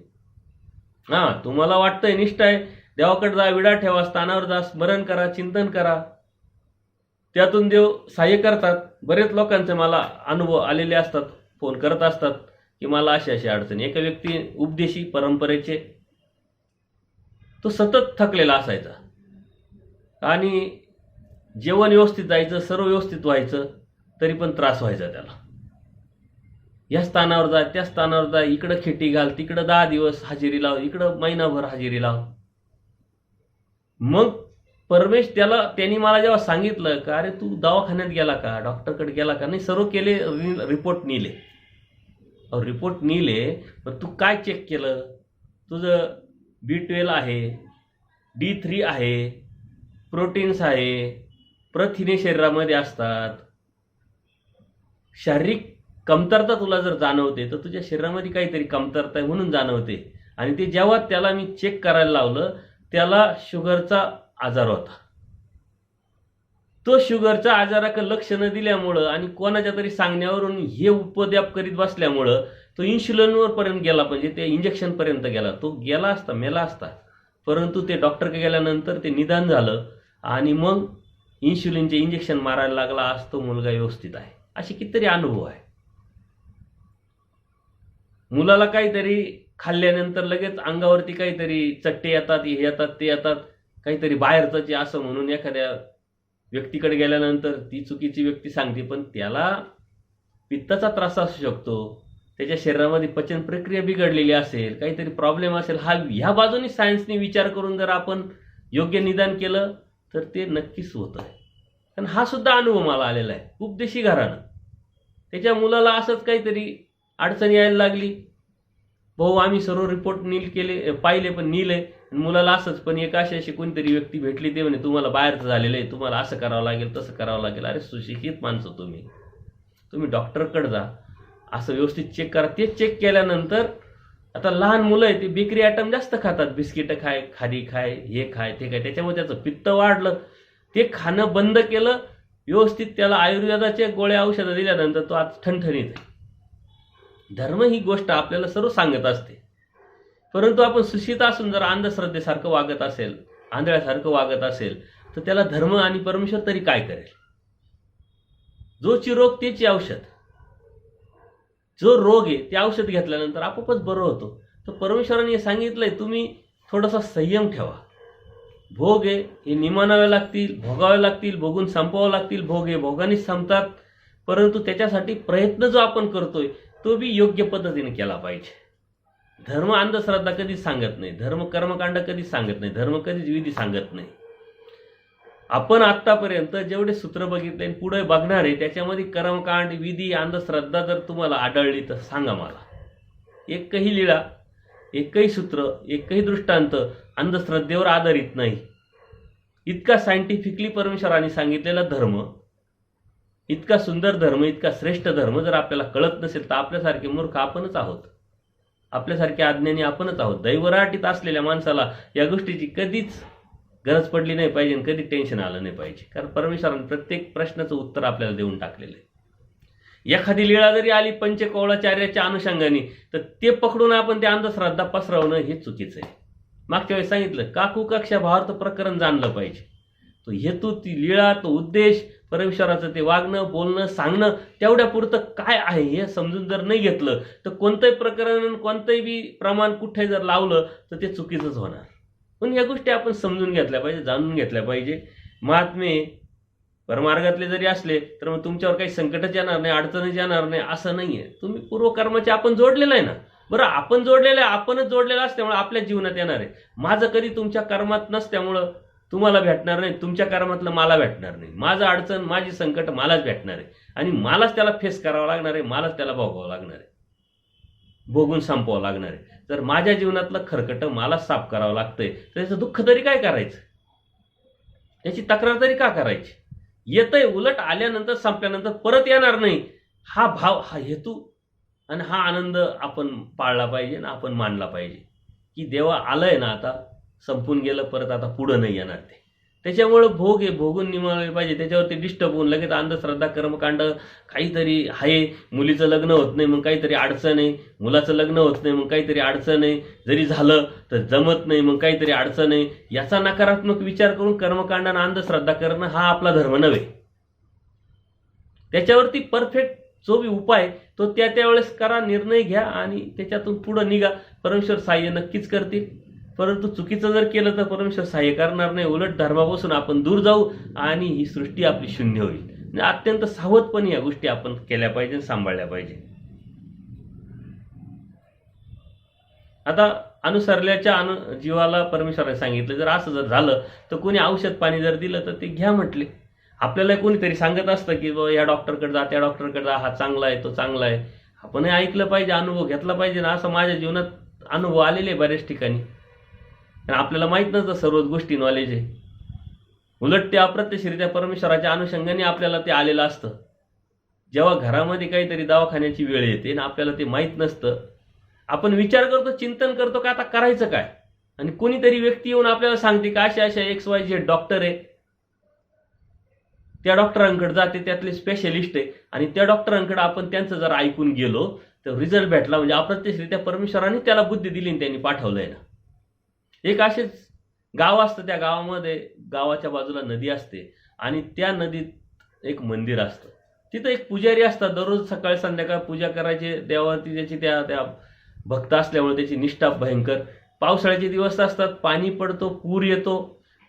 तुम्हाला वाटतंय निष्ठा आहे, देवाकडे जा, विडा ठेवा, स्थानावर जा, स्मरण करा, चिंतन करा, त्यातून देव सहाय्य करतात. बरेच लोकांचे मला अनुभव आलेले असतात, फोन करत असतात की मला अशी अडचणी. एका व्यक्ती उपदेशी परंपरेचे, तो सतत थकलेला असायचा आणि जेवण व्यवस्थित जायचं, सर्व व्यवस्थित व्हायचं, तरी पण त्रास व्हायचा त्याला. या स्थानावर जा, त्या स्थानावर जा, इकडं खेटी घाल, तिकडं 10 दिवस हजेरी लाव, इकडं महिनाभर हजेरी लाव. मग त्यांनी मला जेव्हा सांगितलं का अरे तू दवाखान्यात गेला का, डॉक्टरकडे गेला का? नाही, सर्व केले, रिपोर्ट नेले. रिपोर्ट नेले, पण तू काय चेक केलं? तुझं B12 आहे, D3 आहे, प्रोटीन्स आहे, प्रथिने शरीरामध्ये असतात. शारीरिक कमतरता तुला जर जाणवते तर तुझ्या शरीरामध्ये काहीतरी कमतरता आहे म्हणून जाणवते. आणि ते जेव्हा त्याला मी चेक करायला लावलं, त्याला शुगरचा आजार होता. तो शुगरच्या आजाराकडे लक्ष न दिल्यामुळं आणि कोणाच्या तरी सांगण्यावरून हे उपद्व्याप करीत बसल्यामुळं तो इन्शुलिनवर पर्यंत गेला, म्हणजे ते इंजेक्शन पर्यंत गेला. तो गेला असता, मेला असता. परंतु ते डॉक्टरकडे गेल्यानंतर ते निदान झालं आणि मग इन्शुलिनचे इंजेक्शन मारायला लागला. आज तो मुलगा व्यवस्थित आहे. असे कितीतरी अनुभव आहे. मुलाला काहीतरी खाल्ल्यानंतर लगेच अंगावरती काहीतरी चट्टे येतात, हे येतात, ते येतात, काहीतरी बाहेरचं जे असं म्हणून एखाद्या व्यक्तीकडे गेल्यानंतर ती चुकीची व्यक्ती सांगते, पण त्याला पित्ताचा त्रास असू शकतो, त्याच्या शरीरामध्ये पचन प्रक्रिया बिघडलेली असेल, काहीतरी प्रॉब्लेम असेल. ह्या बाजूने सायन्सने विचार करून जर आपण योग्य निदान केलं तर ते नक्कीच होतं आहे. कारण हा सुद्धा अनुभव मला आलेला आहे. खूप देशी घराणं, त्याच्या मुलाला असंच काहीतरी अडचण यायला लागली. भाऊ आम्ही सर्व रिपोर्ट पाहिले, पण नील मुलाला असंच. पण एक अशी कोणतरी व्यक्ती भेटली, ते म्हणे तुम्हाला बाहेरचं झालेलं आहे, तुम्हाला असं करावं लागेल, तसं करावं लागेल. अरे सुशिक्षित माणसं तुम्ही डॉक्टरकडे जा, असं व्यवस्थित चेक करा. ते चेक केल्यानंतर आता लहान मुलं आहे ते बेकरी आयटम जास्त खातात, बिस्किटं खाय, खारी खाय, हे खाय, ते खाय. त्याच्यामुळे त्याचं पित्त वाढलं. ते खाणं बंद केलं व्यवस्थित. त्याला आयुर्वेदाच्या गोळ्या औषधं दिल्यानंतर तो आज ठणठणीत आहे. धर्म ही गोष्ट आपल्याला सर्व सांगत असते, परंतु आपण सुशिक्षित असून जर अंधश्रद्धेसारखं वागत असेल, आंधळ्यासारखं वागत असेल, तर त्याला धर्म आणि परमेश्वर तरी काय करेल? जोची रोग तेची औषध. जो रोग आहे ते औषध घेतल्यानंतर आपोआपच बरं होतो. तर परमेश्वराने सांगितलंय तुम्ही थोडासा संयम ठेवा. भोग आहे हे निमानावे लागतील, भोगावे लागतील, भोगून संपवावं लागतील. भोग हे भोगानेच संपतात, परंतु त्याच्यासाठी प्रयत्न जो आपण करतोय तो बी योग्य पद्धतीने केला पाहिजे. धर्म अंधश्रद्धा कधीच सांगत नाही, धर्म कर्मकांड कधीच सांगत नाही, धर्म कधीच विधी सांगत नाही. आपण आत्तापर्यंत जेवढे सूत्र बघितले आणि पुढे बघणार आहे त्याच्यामध्ये कर्मकांड, विधी, अंधश्रद्धा जर तुम्हाला आढळली तर सांगा मला. एकही लीळा, एकही सूत्र, एकही दृष्टांत अंधश्रद्धेवर आधारित नाही. इतका सायंटिफिकली परमेश्वराने सांगितलेला धर्म, इतका सुंदर धर्म, इतका श्रेष्ठ धर्म जर आपल्याला कळत नसेल तर आपल्यासारखे मूर्ख आपणच आहोत, आपल्यासारखे अज्ञानी आपणच आहोत. दैवराटीत असलेल्या माणसाला या गोष्टीची कधीच गरज पडली नाही पाहिजे आणि कधी टेन्शन आलं नाही पाहिजे. कारण परमेश्वराने प्रत्येक प्रश्नाचं उत्तर आपल्याला देऊन टाकलेलं आहे. एखादी लीळा जरी आली पंचकौलाचार्याच्या अनुषंगाने तर ते पकडून आपण ते अंधश्रद्धा पसरवणं हे चुकीचं आहे. मागच्या वेळेस सांगितलं काकू कक्षा भावार्थ प्रकरण जाणलं पाहिजे. तो हेतू, ती लीळा, तो उद्देश, परमेश्वराचं ते वागणं, बोलणं, सांगणं तेवढ्या पुरतं काय आहे हे समजून जर नाही घेतलं तर कोणतंही प्रकरण, कोणतंही बी प्रमाण कुठे जर लावलं तर ते चुकीचंच होणार. पण या गोष्टी आपण समजून घेतल्या पाहिजे, जाणून घेतल्या पाहिजे. महात्मे परमार्गातले जरी असले तर मग तुमच्यावर काही संकटच येणार नाही, अडचणच येणार नाही असं नाही आहे. तुम्ही पूर्वकर्माचे आपण जोडलेलं आहे ना. बरं, आपण जोडलेलं आहे, आपणच जोडलेलं असल्यामुळे आपल्या जीवनात येणार आहे. माझं कधी तुमच्या कर्मात नसल्यामुळं तुम्हाला भेटणार नाही, तुमच्या कर्मातलं मला भेटणार नाही. माझं अडचण, माझी संकट मलाच भेटणार आहे आणि मलाच त्याला फेस करावं लागणार आहे, मलाच त्याला भोगावं लागणार आहे, भोगून संपवावं लागणार आहे. जर माझ्या जीवनातलं खरकट मलाच साफ करावं लागतंय तर त्याचं दुःख तरी काय करायचं, त्याची तक्रार तरी का करायची? येतंय, उलट आल्यानंतर संपल्यानंतर परत येणार नाही. हा भाव, हा हेतू आणि हा आनंद आपण पाळला पाहिजे ना, आपण मानला पाहिजे की देवा आलंय ना, आता संपून गेलं, परत आता पुढं नाही येणार ते. त्याच्यामुळं भोग हे भोगून निमावले पाहिजे. त्याच्यावरती डिस्टर्ब होऊन लगेच अंधश्रद्धा, कर्मकांड, काहीतरी आहे, मुलीचं लग्न होत नाही मग काहीतरी अडचण आहे, मुलाचं लग्न होत नाही मग काहीतरी अडचण आहे, जरी झालं तर जमत नाही मग काहीतरी अडचण आहे, याचा नकारात्मक विचार करून कर्मकांड आणि अंधश्रद्धा करणं हा आपला धर्म नव्हे. त्याच्यावरती परफेक्ट जो बी उपाय तो त्यावेळेस करा, निर्णय घ्या आणि त्याच्यातून पुढं निघा. परमेश्वर सहाय्य नक्कीच करतील. परंतु चुकीचं जर केलं तर परमेश्वर सहाय्य करणार नाही, उलट धर्मापासून आपण दूर जाऊ आणि ही सृष्टी आपली शून्य होईल. अत्यंत सावधपणे या गोष्टी आपण केल्या पाहिजे, सांभाळल्या पाहिजे. आता अनुसरल्याच्या जीवाला परमेश्वराने सांगितलं जर असं जर झालं तर कोणी औषध पाणी जर दिलं तर ते घ्या म्हटले. आपल्याला कोणीतरी सांगत असतं की बाबा या डॉक्टरकडे जा, त्या डॉक्टरकडे जा, हा चांगला आहे, तो चांगला आहे. आपण ऐकलं पाहिजे, अनुभव घेतला पाहिजे ना. असं माझ्या जीवनात अनुभव आलेले बऱ्याच ठिकाणी. आपल्याला माहित नसतं सर्वच गोष्टी नॉलेज आहे, उलट ते अप्रत्यक्षरित्या परमेश्वराच्या अनुषंगाने आपल्याला ते आलेलं असतं. जेव्हा घरामध्ये काहीतरी दवाखान्याची वेळ येते आणि आपल्याला ते माहीत नसतं, आपण विचार करतो, चिंतन करतो का आता करायचं काय, आणि कोणीतरी व्यक्ती येऊन आपल्याला सांगते का अशा अशा XYZ डॉक्टर आहे, त्या डॉक्टरांकडे जाते, त्यातले स्पेशलिस्ट आहे, आणि त्या डॉक्टरांकडे आपण त्यांचं जर ऐकून गेलो तर रिझल्ट भेटला म्हणजे अप्रत्यक्षरित्या परमेश्वराने त्याला बुद्धी दिली आणि त्यांनी पाठवलंय ना. एक असेच गाव असतं, त्या गावामध्ये गावाच्या बाजूला नदी असते आणि त्या नदीत एक मंदिर असतं. तिथं एक पुजारी असतात, दररोज सकाळ संध्याकाळ पूजा करायचे देवावरती. त्याची त्या भक्त असल्यामुळे त्याची निष्ठा भयंकर. पावसाळ्याचे दिवस असतात, पाणी पडतो, पूर येतो.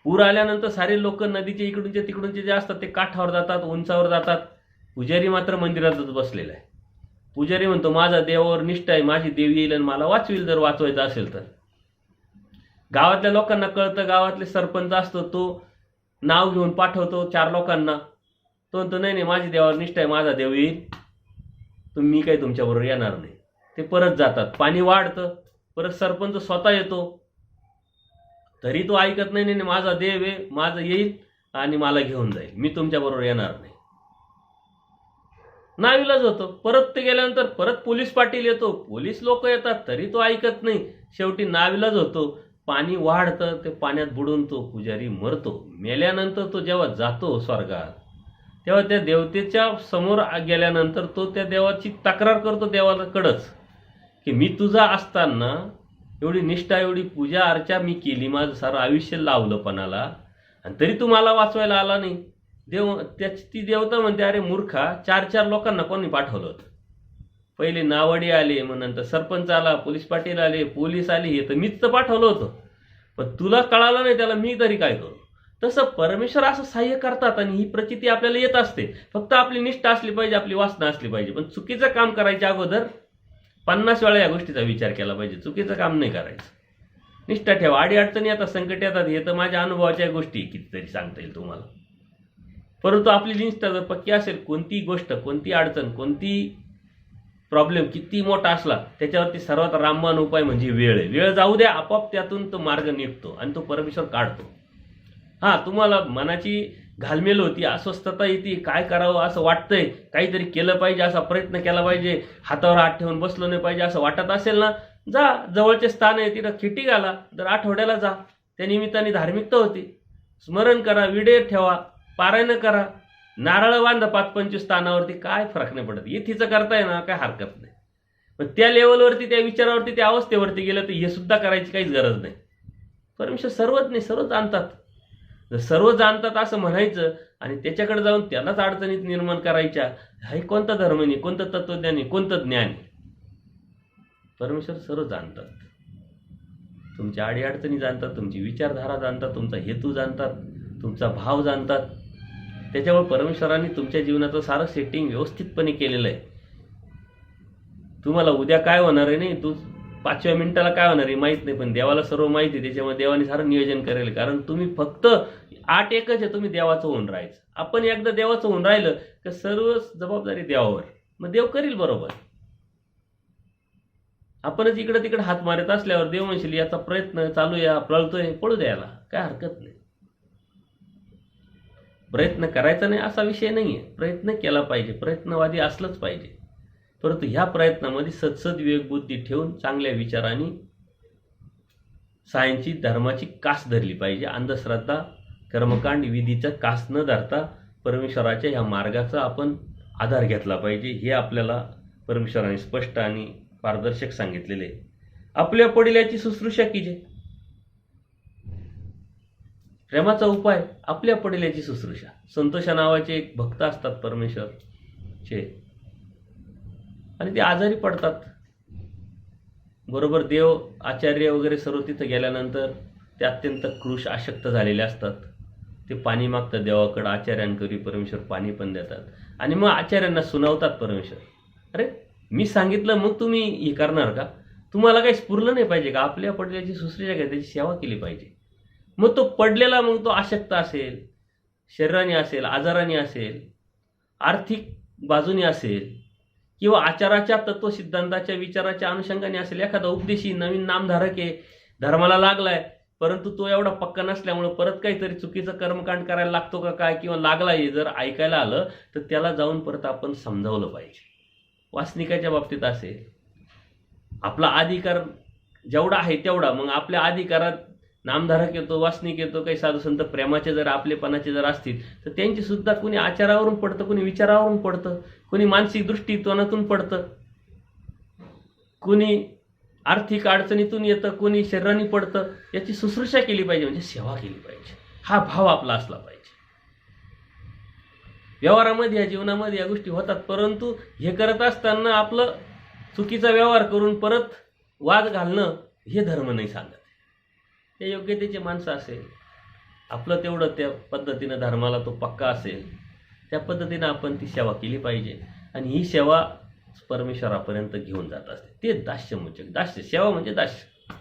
पूर आल्यानंतर सारे लोक नदीचे इकडूनचे तिकडूनचे जे असतात ते काठावर जातात, उंचावर जातात. पुजारी मात्र मंदिरातच बसलेला आहे. पुजारी म्हणतो माझा देवावर निष्ठा आहे, माझी देवी येईल आणि मला वाचवेल जर वाचवायचं असेल तर. गावातल्या लोकांना कळतं, गावातले सरपंच असतो तो नाव घेऊन पाठवतो 4 लोकांना. तो म्हणतो नाही नाही माझी देवावर निष्ठा आहे, माझा देव येईल, मी काही तुमच्याबरोबर येणार नाही. ते परत जातात, पाणी वाढतं, परत सरपंच स्वतः येतो, तरी तो ऐकत नाही. नाही माझा देव आहे, माझं येईल आणि मला घेऊन जाईल, मी तुमच्याबरोबर येणार नाही. नाविलाज होतो. परत ते गेल्यानंतर परत पोलीस पाटील येतो, पोलीस लोक येतात, तरी तो ऐकत नाही. शेवटी नाविलाज होतो, पाणी वाढतं, ते पाण्यात बुडून तो पुजारी मरतो. मेल्यानंतर तो जेव्हा जातो स्वर्गात, तेव्हा त्या देवतेच्या समोर गेल्यानंतर तो त्या देवाची तक्रार करतो देवाकडंच की मी तुझा असताना एवढी निष्ठा, एवढी पूजा अर्चा मी केली, माझं सारं आयुष्य लावलं पणाला, आणि तरी तू मला वाचवायला आला नाही. ती देवता म्हणते अरे मूर्खा, 4 लोकांना कोणी पाठवलं होतं? पहिले नावाडी आले, मग नंतर सरपंच आला, पोलीस पाटील आले, पोलीस आले, हे तर मीच तर पाठवलं होतं, पण तुला कळालं नाही, त्याला मी तरी काय करू? तसं परमेश्वर असं सहाय्य करतात आणि ही प्रचिती आपल्याला येत असते. फक्त आपली निष्ठा असली पाहिजे, आपली वासना असली पाहिजे. पण चुकीचं काम करायच्या अगोदर 50 वेळा या गोष्टीचा विचार केला पाहिजे. चुकीचं काम नाही करायचं. निष्ठा ठेवा. अडीअडचणी येतात, संकट येतात, हे तर माझ्या अनुभवाच्या गोष्टी कितीतरी सांगता येईल तुम्हाला. परंतु आपली निष्ठा जर पक्की असेल, कोणती गोष्ट, कोणती अडचण, कोणती प्रॉब्लेम किती मोठा असला, त्याच्यावरती सर्वात रामबाण उपाय म्हणजे वेळ आहे. वेळ जाऊ द्या, आपोआप त्यातून तो मार्ग निघतो आणि तो परमेश्वर काढतो. तुम्हाला मनाची घालमेल होती, अस्वस्थता येते, काय करावं असं वाटतंय, काहीतरी केलं पाहिजे असा प्रयत्न केला पाहिजे, हातावर हात ठेवून बसलो नाही पाहिजे असं वाटत असेल ना, जा, जवळचे स्थान आहे तिथं खिटी घाला, जर आठवड्याला जा, त्या निमित्ताने धार्मिकता होती. स्मरण करा, विडे ठेवा, पारायण करा, नारळ बांधा 5-25 स्थानावरती, काय फरक नाही पडत. येथीचं करताय ना, काय हरकत नाही. पण त्या लेवलवरती, त्या विचारावरती, त्या अवस्थेवरती गेलं तर हे सुद्धा करायची काहीच गरज नाही. परमेश्वर सर्वच नाही, सर्व जाणतात. जर सर्व जाणतात असं म्हणायचं आणि त्याच्याकडे जाऊन त्यालाच अडचणीत निर्माण करायच्या, हे कोणता धर्म नाही, कोणतं तत्वज्ञान नाही, कोणतं ज्ञान आहे? परमेश्वर सर्व जाणतात. तुमच्या अडीअडचणी जाणतात, तुमची विचारधारा जाणतात, तुमचा हेतू जाणतात, तुमचा भाव जाणतात. त्याच्यामुळे परमेश्वरांनी तुमच्या जीवनाचं सारं सेटिंग व्यवस्थितपणे केलेलं आहे. तुम्हाला उद्या काय होणार आहे नाही, तू 5व्या मिनिटाला काय होणार आहे माहीत नाही, पण देवाला सर्व माहिती आहे. त्याच्यामुळे देवाने सारं नियोजन करेल. कारण तुम्ही फक्त 8 एकच आहे, तुम्ही देवाचं होऊन राहायचं. आपण एकदा देवाचं होऊन राहिलं तर सर्व जबाबदारी देवावर, मग देव करील बरोबर. आपणच इकडे तिकडे हात मारत असल्यावर देव म्हणशील याचा प्रयत्न चालू आहे, पळतोय, पळू द्यायला काय हरकत नाही. प्रयत्न करायचा नाही असा विषय नाहीये, प्रयत्न केला पाहिजे, प्रयत्नवादी असलंच पाहिजे. परंतु ह्या प्रयत्नामध्ये सद्सद विवेक बुद्धी ठेवून चांगल्या विचारांनी सायन्सची, धर्माची कास धरली पाहिजे. अंधश्रद्धा, कर्मकांड, विधीचा कास न धरता परमेश्वराच्या ह्या मार्गाचा आपण आधार घेतला पाहिजे. हे आपल्याला परमेश्वराने स्पष्ट आणि पारदर्शक सांगितलेले. आपल्या पडिल्याची शुश्रूषा कीजे. प्रेमाचा उपाय आपल्या पडिल्याची शुश्रूषा. संतोषा नावाचे एक भक्त असतात परमेश्वरचे, आणि ते आजारी पडतात. बरोबर देव, आचार्य वगैरे सर्व तिथं गेल्यानंतर ते अत्यंत कृश, आशक्त झालेले असतात. ते पाणी मागतात देवाकडं, आचार्यांकरी परमेश्वर पाणी पण देतात. आणि मग आचार्यांना सुनावतात परमेश्वर, अरे मी सांगितलं मग तुम्ही हे करणार का? तुम्हाला काही स्फुरलं नाही पाहिजे का? आपल्या पडल्याची शुश्रूषा घ्या, त्याची सेवा केली पाहिजे. मग तो पडलेला, मग तो आशक्त असेल, शरीराने असेल, आजाराने असेल, आर्थिक बाजूने असेल, किंवा आचाराच्या, तत्वसिद्धांताच्या, विचाराच्या अनुषंगाने असेल, एखादा उपदेशी नवीन नामधारक आहे, धर्माला लागलाय, परंतु तो एवढा पक्का नसल्यामुळं परत काहीतरी चुकीचं कर्मकांड करायला लागतो का काय, किंवा लागला हे जर ऐकायला आलं तर त्याला जाऊन परत आपण समजावलं पाहिजे. वासनिकाच्या बाबतीत असेल, आपला अधिकार जेवढा आहे तेवढा, मग आपल्या अधिकारात नामधारक येतो, वासनिक येतो, काही साधू संत प्रेमाचे जर आपलेपणाचे जर असतील तर त्यांची सुद्धा कोणी आचारावरून पडतं, कोणी विचारावरून पडतं, कोणी मानसिक दृष्टिकोनातून पडतं, कोणी आर्थिक अडचणीतून येतं, कोणी शरीराने पडतं. याची शुश्रूषा केली पाहिजे, म्हणजे सेवा केली पाहिजे. हा भाव आपला असला पाहिजे. व्यवहारामध्ये या जीवनामध्ये या गोष्टी होतात, परंतु हे करत असताना आपलं चुकीचा व्यवहार करून परत वाद घालणं हे धर्म नाही सांगत. ते योग्यतेचे माणसं असेल, आपलं तेवढं त्या पद्धतीनं धर्माला तो पक्का असेल, त्या पद्धतीनं आपण ती सेवा केली पाहिजे. आणि ही सेवा परमेश्वरापर्यंत घेऊन जात असते. ते दास्यमोचक, दास्य सेवा म्हणजे दास्य.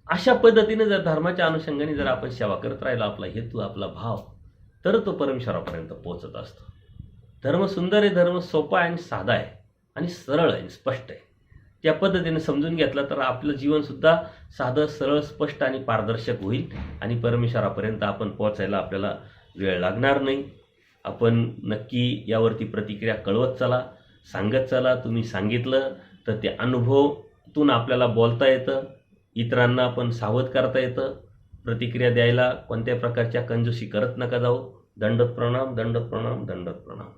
अशा पद्धतीने जर धर्माच्या अनुषंगाने जर आपण सेवा करत राहिलो, आपला हेतू, आपला भाव, तर तो परमेश्वरापर्यंत पोहोचत असतो. धर्म सुंदर आहे, धर्म सोपा आहे आणि साधा आहे आणि सरळ आहे, स्पष्ट आहे. त्या पद्धतीने समजून घेतलं तर आपलं जीवनसुद्धा साधं, सरळ, स्पष्ट आणि पारदर्शक होईल आणि परमेश्वरापर्यंत आपण पोहोचायला आपल्याला वेळ लागणार नाही. आपण नक्की यावरती प्रतिक्रिया कळवत चला, सांगत चला. तुम्ही सांगितलं तर ते अनुभवातून आपल्याला बोलता येतं, इतरांना आपण सावध करता येतं. प्रतिक्रिया द्यायला कोणत्याही प्रकारच्या कंजूसी करत नका जाऊ. दंडवत प्रणाम, दंडवत प्रणाम, दंडवत प्रणाम.